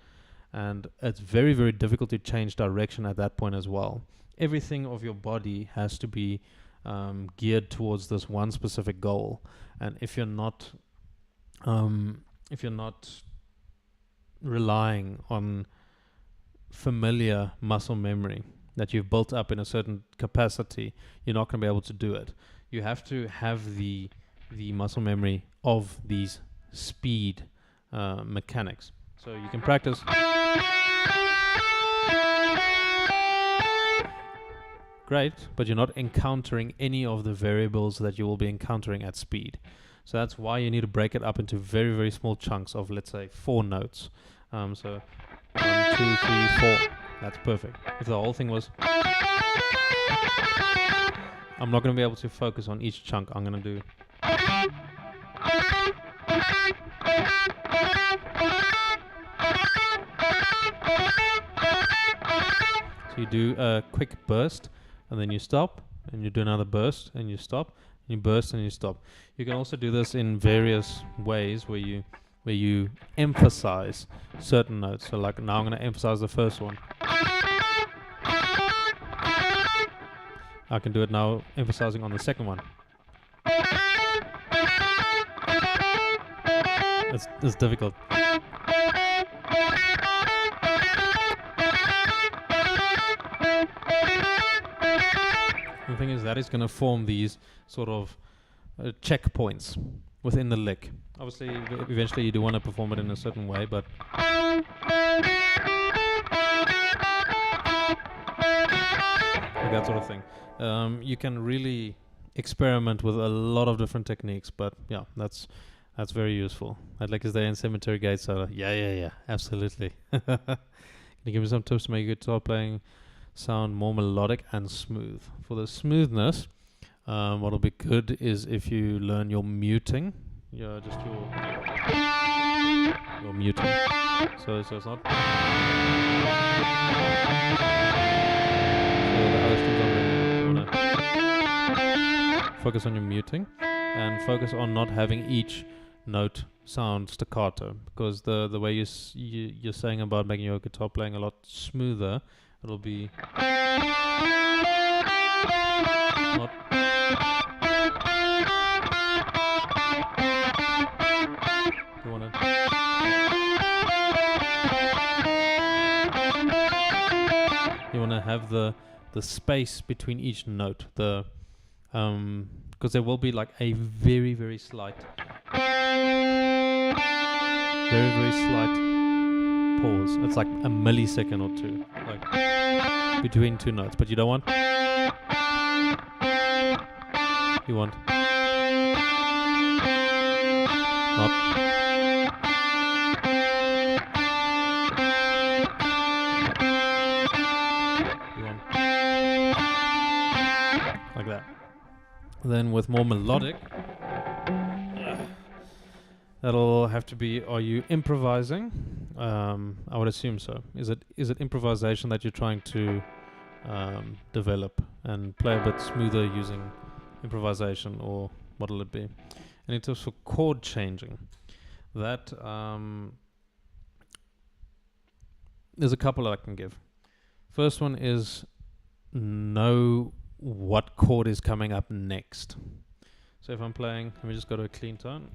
Speaker 1: And it's very, very difficult to change direction at that point as well. Everything of your body has to be geared towards this one specific goal. And if you're not relying on familiar muscle memory that you've built up in a certain capacity, you're not going to be able to do it. You have to have the muscle memory of these speed mechanics. So you can practice. Great, but you're not encountering any of the variables that you will be encountering at speed. So that's why you need to break it up into very, very small chunks of, let's say, 4 notes. So 1, 2, 3, 4. That's perfect. If the whole thing was... I'm not going to be able to focus on each chunk. I'm going to do... So you do a quick burst, and then you stop, and you do another burst, and you stop. You burst and you stop. You can also do this in various ways where you emphasize certain notes. So like now I'm going to emphasize the first one. I can do it now emphasizing on the second one. It's difficult. The thing is that is going to form these sort of checkpoints within the lick. Obviously, eventually you do want to perform it in a certain way, but like that sort of thing. You can really experiment with a lot of different techniques, but yeah, that's very useful. I'd like to stay in cemetery gates. So yeah, absolutely. Can you give me some tips to make your guitar playing sound more melodic and smooth? For the smoothness, what'll be good is if you learn your muting. Yeah, just your muting. So it's not. So the other strings are really focus on your muting and focus on not having each note sound staccato, because the way you're saying about making your guitar playing a lot smoother, it'll be not. You wanna have the space between each note, because there will be like a very, very slight pause. It's like a millisecond or two, like between two notes, but you don't want. You want not. You want like that. Then with more melodic, that'll have to be, are you improvising? I would assume so. Is it improvisation that you're trying to develop and play a bit smoother using improvisation, or what'll it be? And in terms for chord changing, that there's a couple I can give. First one is know what chord is coming up next. So if I'm playing, let me just go to a clean tone.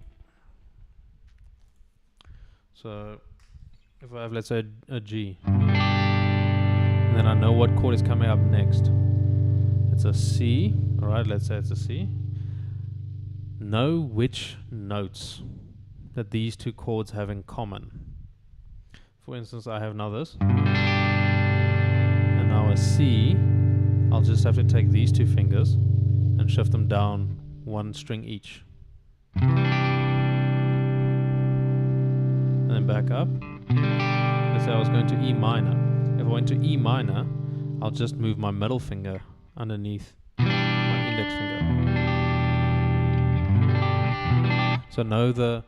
Speaker 1: So if I have, let's say, a G, and then I know what chord is coming up next. It's a C, alright, let's say it's a C. Know which notes that these two chords have in common. For instance, I have now this, and now a C. I'll just have to take these two fingers and shift them down one string each. And then back up. Let's say I was going to E minor. If I went to E minor, I'll just move my middle finger underneath my index finger. So know the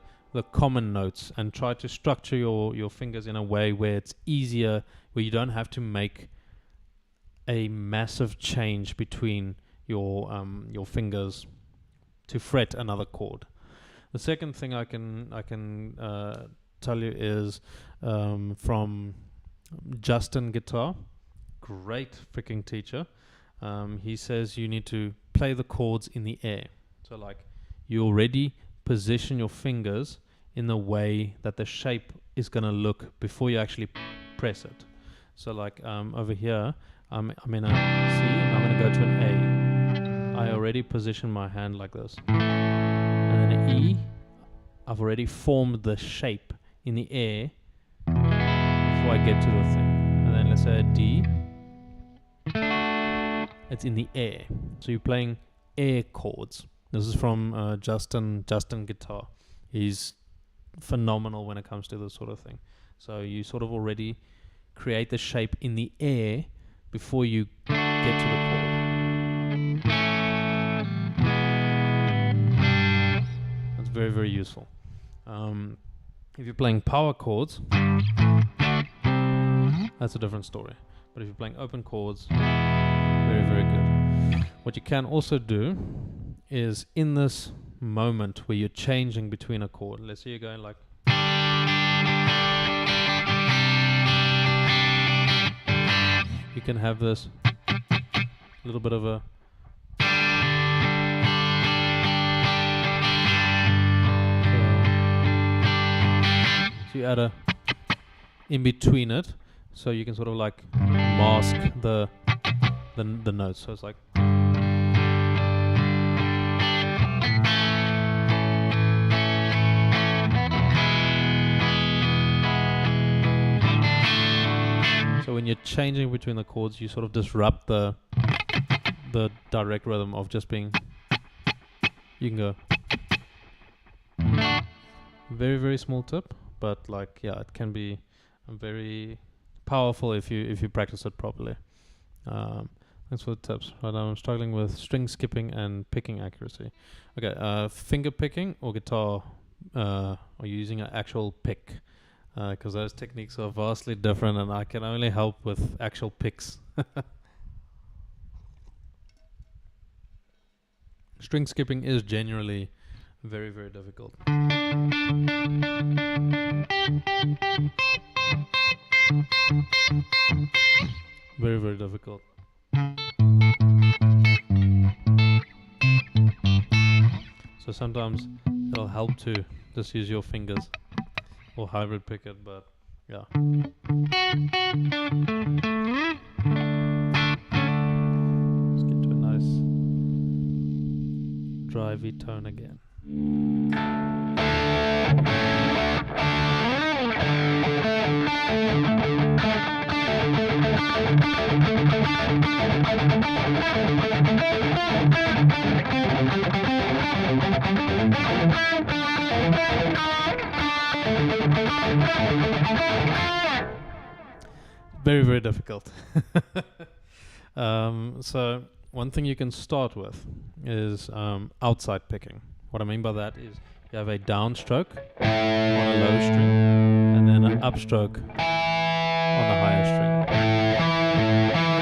Speaker 1: common notes and try to structure your fingers in a way where it's easier, where you don't have to make a massive change between your fingers to fret another chord. The second thing I can tell you is from Justin Guitar, great freaking teacher. He says you need to play the chords in the air. So like you already position your fingers in the way that the shape is going to look before you actually press it. So like over here, I'm in a C and I'm going to go to an A. I already position my hand like this. And then an E, I've already formed the shape in the air before I get to the thing. And then let's say a D, it's in the air. So you're playing air chords. This is from Justin Guitar. He's phenomenal when it comes to this sort of thing. So you sort of already create the shape in the air before you get to the chord. That's very, very useful. If you're playing power chords, that's a different story. But if you're playing open chords, very, very good. What you can also do is in this moment where you're changing between a chord. Let's say you're going like, you can have this little bit of a so you add a in between it, so you can sort of like mask the notes. So it's like, so when you're changing between the chords, you sort of disrupt the direct rhythm of just being. You can go very, very small tip, but like, yeah, it can be very powerful if you practice it properly. Thanks for the tips. Right now I'm struggling with string skipping and picking accuracy. Okay, finger picking or guitar, are you using an actual pick? Because those techniques are vastly different, and I can only help with actual picks. String skipping is generally very, very difficult. Very, very difficult. So sometimes it'll help to just use your fingers or hybrid pick it, but yeah. Let's get to a nice drivey tone again. Very, very difficult. So one thing you can start with is outside picking. What I mean by that is you have a downstroke on a low string and then an upstroke on the higher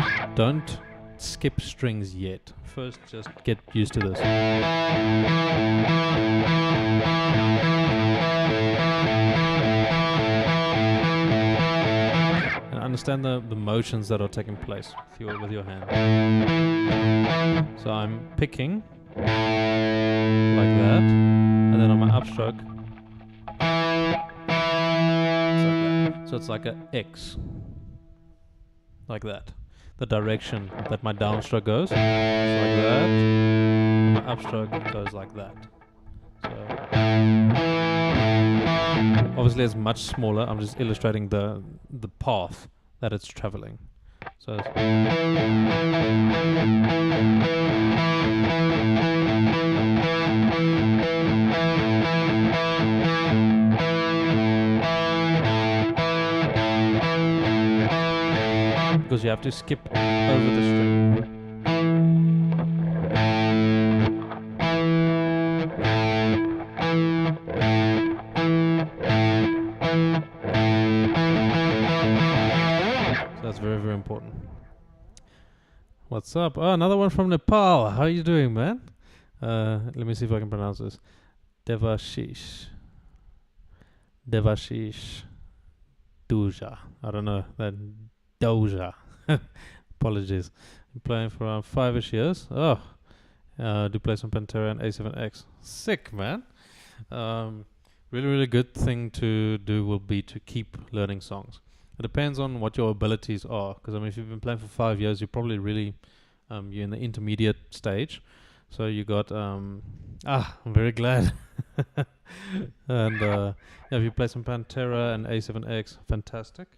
Speaker 1: string. Don't skip strings yet. First, just get used to this. And understand the motions that are taking place with your hand. So I'm picking like that, and then on my upstroke, so it's like a X, like that. The direction that my downstroke goes is like that, and my upstroke goes like that. So obviously it's much smaller. I'm just illustrating the path that it's traveling. So because you have to skip over the string. So that's very, very important. What's up? Oh, another one from Nepal. How are you doing, man? Let me see if I can pronounce this. Devashish Duja. I don't know that. Doja. Apologies. I'm playing for around 5-ish years. Oh, do play some Pantera and A7X. Sick, man. Really, really good thing to do will be to keep learning songs. It depends on what your abilities are. Because I mean, if you've been playing for 5 years, you're probably really you're in the intermediate stage. So you got I'm very glad. And if you play some Pantera and A7X, fantastic.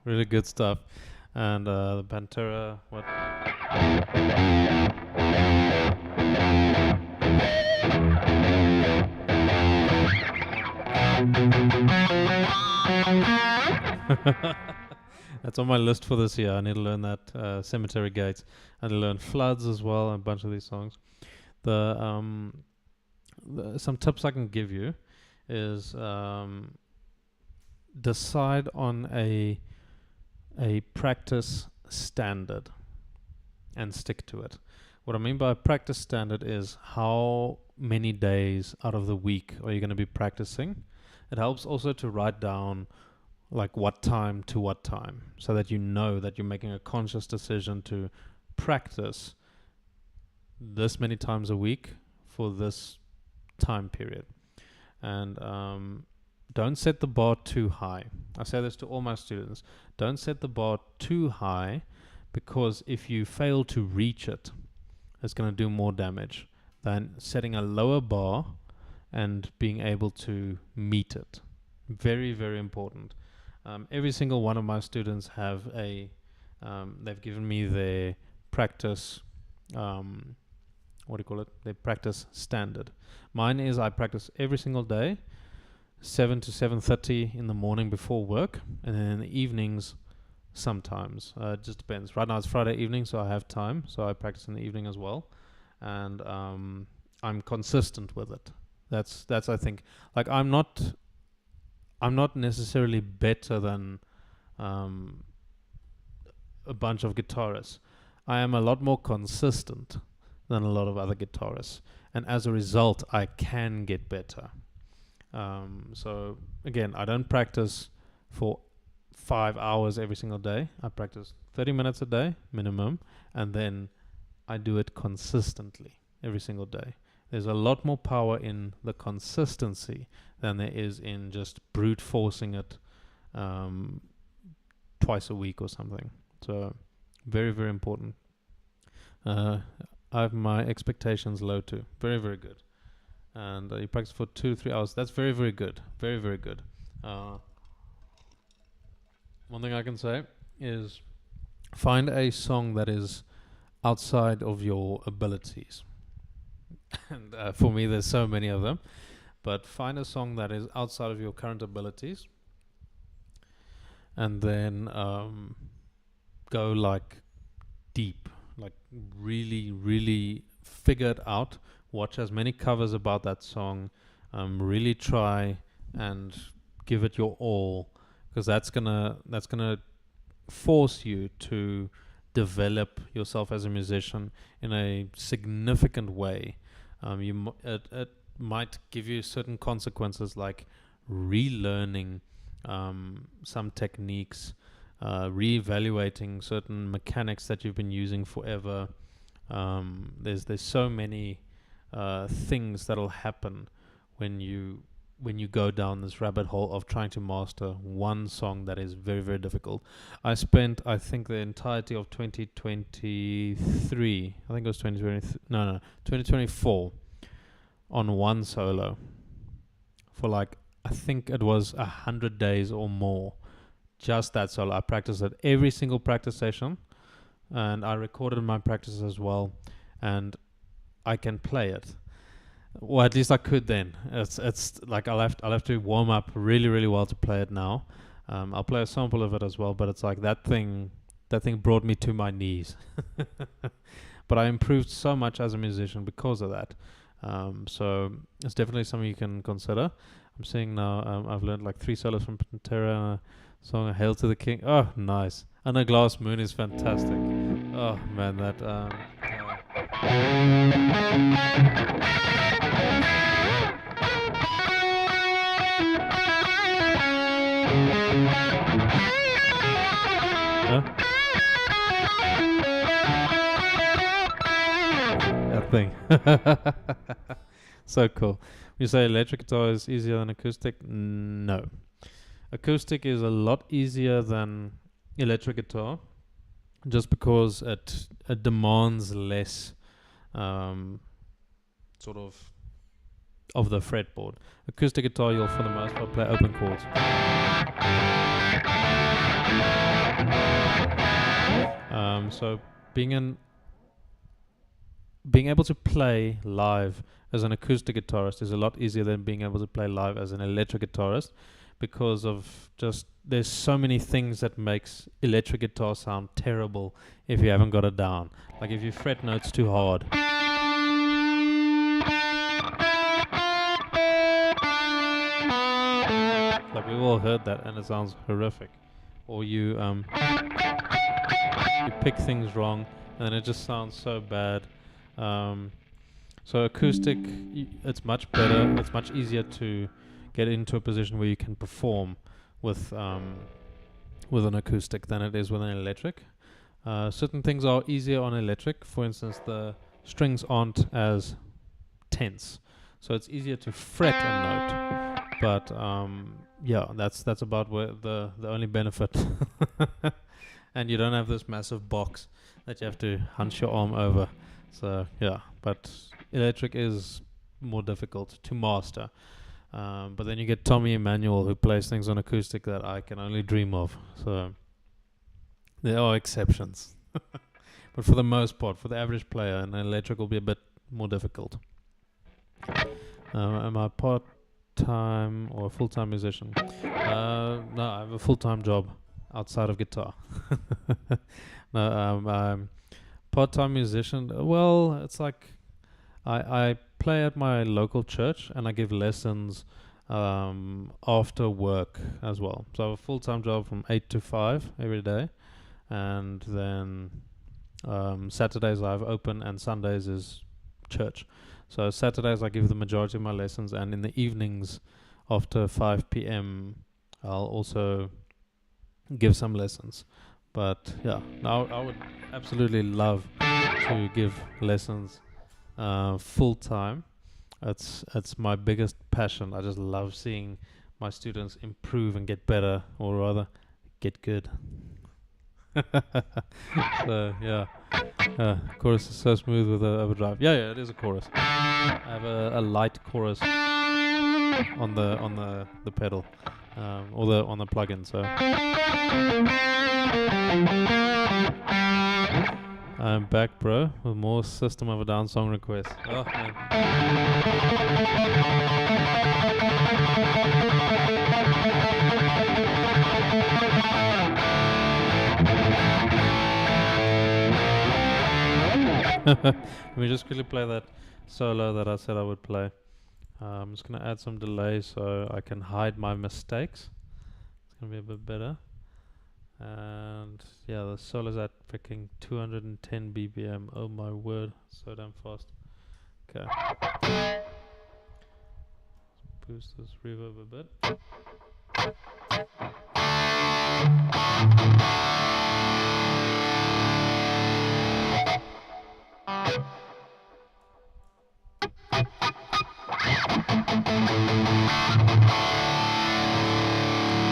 Speaker 1: Really good stuff. And the Pantera, what? That's on my list for this year. I need to learn that Cemetery Gates. I need to learn Floods as well, and a bunch of these songs. Some tips I can give you is decide on a practice standard and stick to it. What I mean by practice standard is how many days out of the week are you going to be practicing. It helps also to write down like what time to what time, so that you know that you're making a conscious decision to practice this many times a week for this time period. And don't set the bar too high. I say this to all my students. Don't set the bar too high, because if you fail to reach it, it's going to do more damage than setting a lower bar and being able to meet it. Very, very important. Every single one of my students have they've given me their practice, their practice standard. Mine is I practice every single day, 7 to 7:30 in the morning before work, and then in the evenings sometimes. It just depends. Right now it's Friday evening, so I have time, so I practice in the evening as well. And I'm consistent with it. That's I think, like I'm not necessarily better than a bunch of guitarists. I am a lot more consistent than a lot of other guitarists, and as a result I can get better. So again, I don't practice for 5 hours every single day. I practice 30 minutes a day minimum, and then I do it consistently every single day. There's a lot more power in the consistency than there is in just brute forcing it twice a week or something. So very, very important. I have my expectations low too. Very, very good. And you practice for 2 to 3 hours. That's very, very good. Very, very good. One thing I can say is find a song that is outside of your abilities. And for me, there's so many of them. But find a song that is outside of your current abilities, and then go like deep, like really, really figure it out. Watch as many covers about that song. Really try and give it your all, because that's gonna force you to develop yourself as a musician in a significant way. It might give you certain consequences, like relearning some techniques, reevaluating certain mechanics that you've been using forever. There's so many things that'll happen when you go down this rabbit hole of trying to master one song that is very, very difficult. I spent, I think, the entirety of 2023, I think it was 2024, on one solo for like, I think it was 100 days or more. Just that solo. I practiced it every single practice session, and I recorded my practice as well, and I can play it. Well, at least I could then. It's like I'll have to warm up really, really well to play it now. I'll play a sample of it as well, but it's like that thing brought me to my knees. But I improved so much as a musician because of that. So it's definitely something you can consider. I'm seeing now I've learned like 3 solos from Pantera, song Hail to the King. Oh, nice. And A Glass Moon is fantastic. Oh man, that that thing. So cool. You say electric guitar is easier than acoustic? No. Acoustic is a lot easier than electric guitar, just because it demands less sort of the fretboard. Acoustic guitar, you'll for the most part play open chords. So being able to play live as an acoustic guitarist is a lot easier than being able to play live as an electric guitarist, because of just there's so many things that makes electric guitar sound terrible if you haven't got it down. Like if you fret notes too hard. Like we've all heard that, and it sounds horrific. Or you pick things wrong, and it just sounds so bad. So acoustic, it's much better. It's much easier to get into a position where you can perform with an acoustic than it is with an electric. Certain things are easier on electric. For instance, the strings aren't as tense, so it's easier to fret a note. But yeah, that's about where the only benefit. And you don't have this massive box that you have to hunch your arm over. So yeah, but electric is more difficult to master. But then you get Tommy Emmanuel, who plays things on acoustic that I can only dream of. So there are exceptions. But for the most part, for the average player, an electric will be a bit more difficult. Am I part-time or full-time musician? No, I have a full-time job outside of guitar. No, I'm part-time musician. Well, it's like I play at my local church, and I give lessons after work as well. So I have a full-time job from 8 to 5 every day, and then Saturdays I have open, and Sundays is church. So Saturdays I give the majority of my lessons, and in the evenings after 5 p.m. I'll also give some lessons. But yeah, now I would absolutely love to give lessons full time. It's my biggest passion. I just love seeing my students improve and get better, or rather get good. So yeah, chorus is so smooth with the overdrive. Yeah, it is a chorus. I have a light chorus on the pedal, or on the plugin. So I'm back, bro, with more System of a Down song requests. Oh man. Let me just quickly play that solo that I said I would play. I'm just going to add some delay so I can hide my mistakes. It's going to be a bit better. And yeah, the solo's at freaking 210 BPM. Oh my word, so damn fast. Okay. Let's boost this reverb a bit.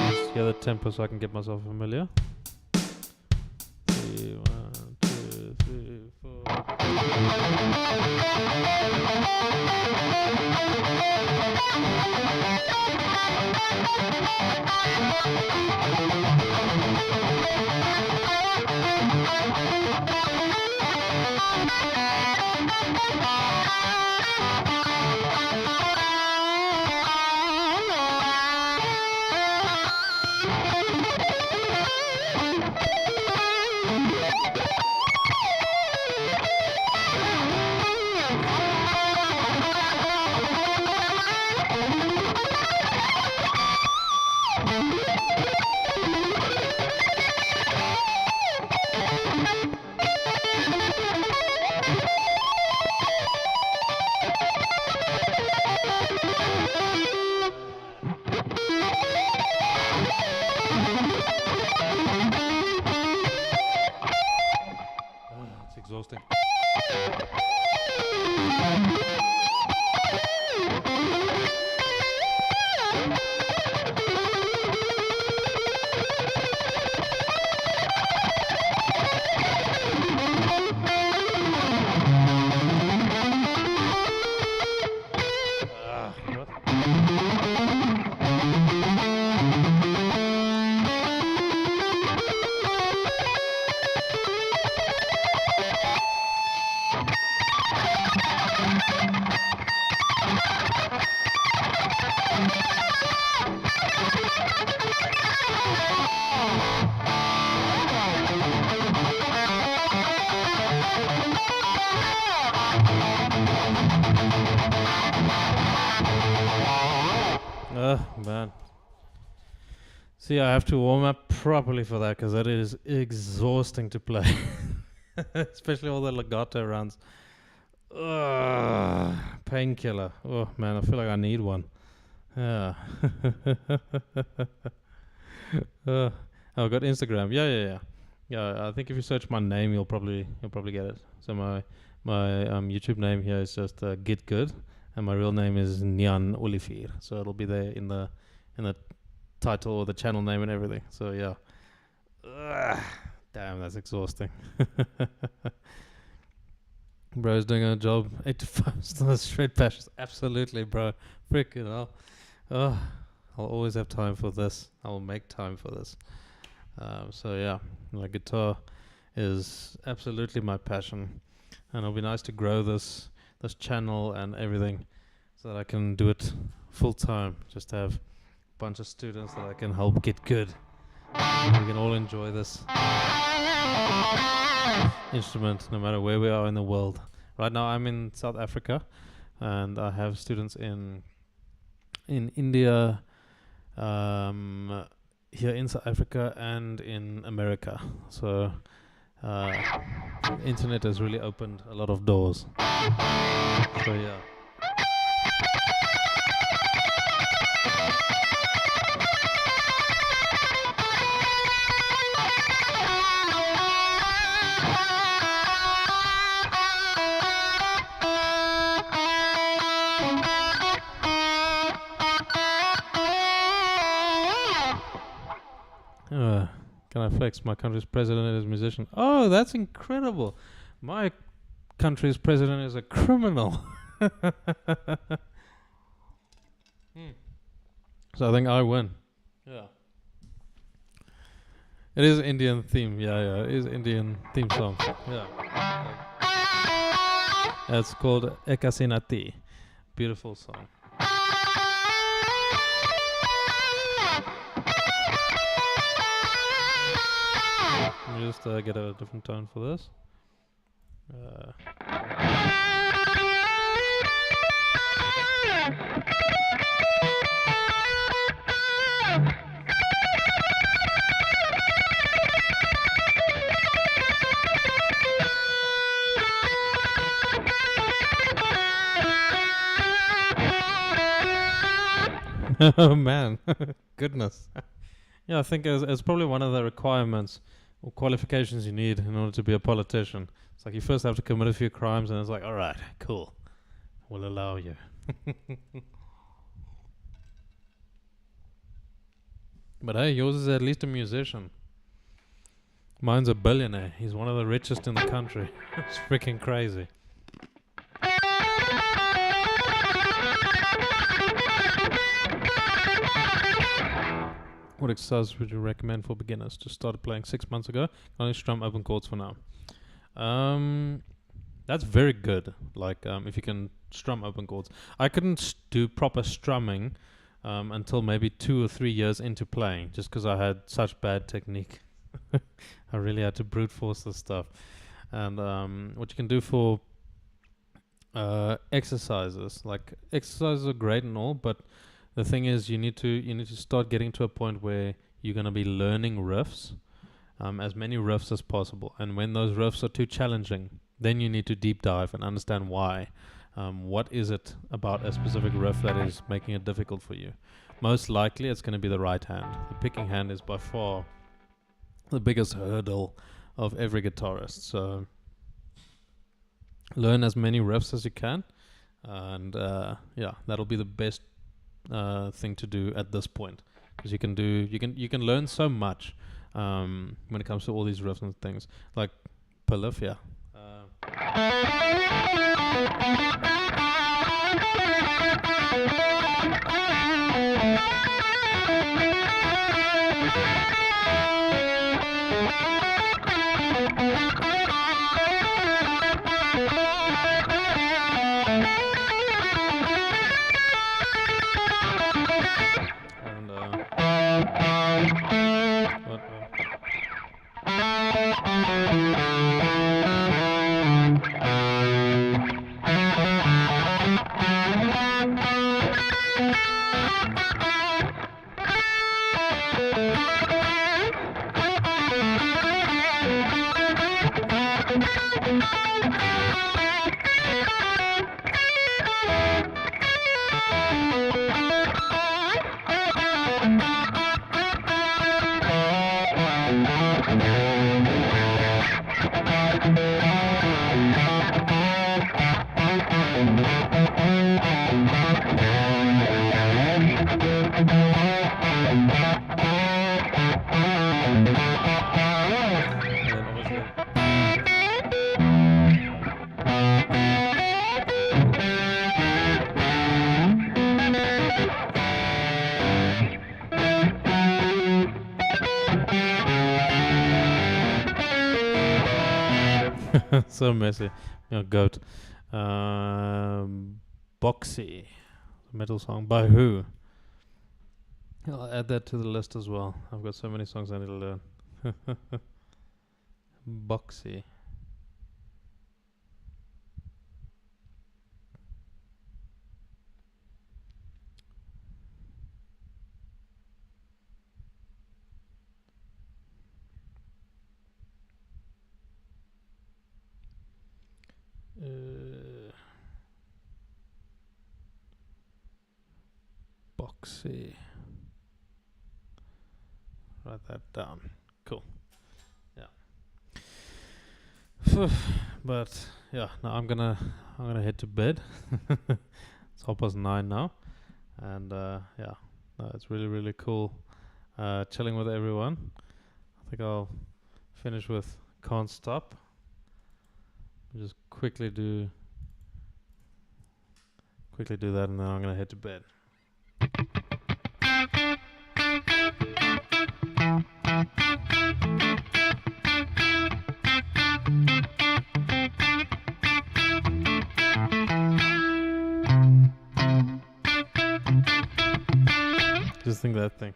Speaker 1: Let's hear the tempo so I can get myself familiar. 3, 1, 2, 3, 4. It's exhausting. Man. See, I have to warm up properly for that because that is exhausting to play. Especially all the legato rounds. Ugh, painkiller. Oh man, I feel like I need one. Yeah. I've got Instagram. Yeah, I think if you search my name, you'll probably get it. So my YouTube name here is just Get Good, and my real name is Nyan Olivier. So it'll be there in the title or the channel name and everything. So yeah. Ugh, damn, that's exhausting. Bro's doing a job 8 to 5 still straight passions. Absolutely, bro. Freaking hell. Oh, I'll always have time for this. I will make time for this. So yeah, my guitar is absolutely my passion, and it'll be nice to grow this channel and everything, so that I can do it full time. Just have a bunch of students that I can help get good. And we can all enjoy this instrument, no matter where we are in the world. Right now, I'm in South Africa, and I have students in India, here in South Africa, and in America. So internet has really opened a lot of doors. So yeah. Can I flex? My country's president is a musician. Oh, that's incredible. My country's president is a criminal. So I think I win. Yeah. It is Indian theme. Yeah. It is Indian theme song. Yeah. It's called Ekasinati. Beautiful song. Let me just get a different tone for this. Oh man, goodness. Yeah, I think it's probably one of the requirements or qualifications you need in order to be a politician. It's like you first have to commit a few crimes, and it's like, all right, cool, we'll allow you. But hey, yours is at least a musician. Mine's a billionaire. He's one of the richest in the country. It's freaking crazy. What exercise would you recommend for beginners? Just started playing 6 months ago. Only strum open chords for now. That's very good. Like if you can strum open chords. I couldn't do proper strumming until maybe 2 or 3 years into playing, just because I had such bad technique. I really had to brute force this stuff. And what you can do for exercises, like exercises are great and all, but the thing is, you need to start getting to a point where you're going to be learning riffs, as many riffs as possible. And when those riffs are too challenging, then you need to deep dive and understand why. What is it about a specific riff that is making it difficult for you? Most likely, it's going to be the right hand. The picking hand is by far the biggest hurdle of every guitarist. So learn as many riffs as you can, and yeah, that'll be the best thing to do at this point, because you can learn so much when it comes to all these riffs and things like Polyphia. So messy. Goat. Boxy. Metal song by who? I'll add that to the list as well. I've got so many songs I need to learn. Boxy. Boxy. Write that down. Cool. Yeah. But yeah, now I'm gonna head to bed. It's 9:30 now, and yeah, no, it's really cool chilling with everyone. I think I'll finish with Can't Stop. Just quickly do that, and then I'm gonna head to bed. Just think that thing.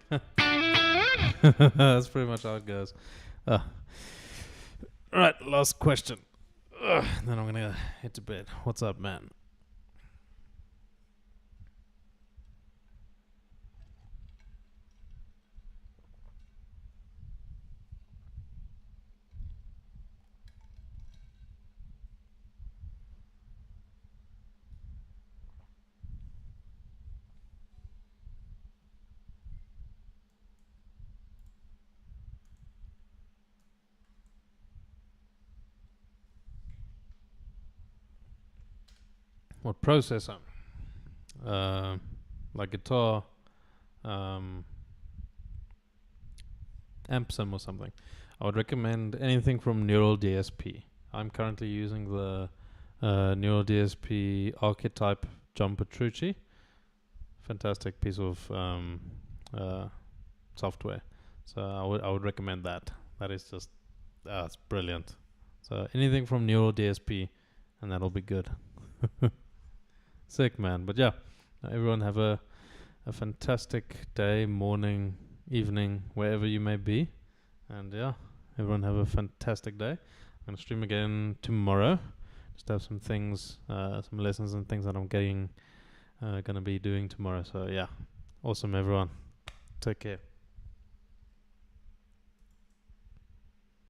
Speaker 1: That's pretty much how it goes. Right, last question. Then I'm gonna head to bed. What's up, man? What processor? Like guitar, amp sim or something. I would recommend anything from Neuraldsp. I'm currently using the Neuraldsp Archetype John Petrucci. Fantastic piece of software. So I would recommend that. That is just it's brilliant. So anything from Neuraldsp, and that'll be good. Sick, man. But yeah, everyone have a fantastic day, morning, evening, wherever you may be. And yeah, everyone have a fantastic day. I'm going to stream again tomorrow. Just have some things, some lessons and things that I'm going to be doing tomorrow. So yeah, awesome, everyone. Take care.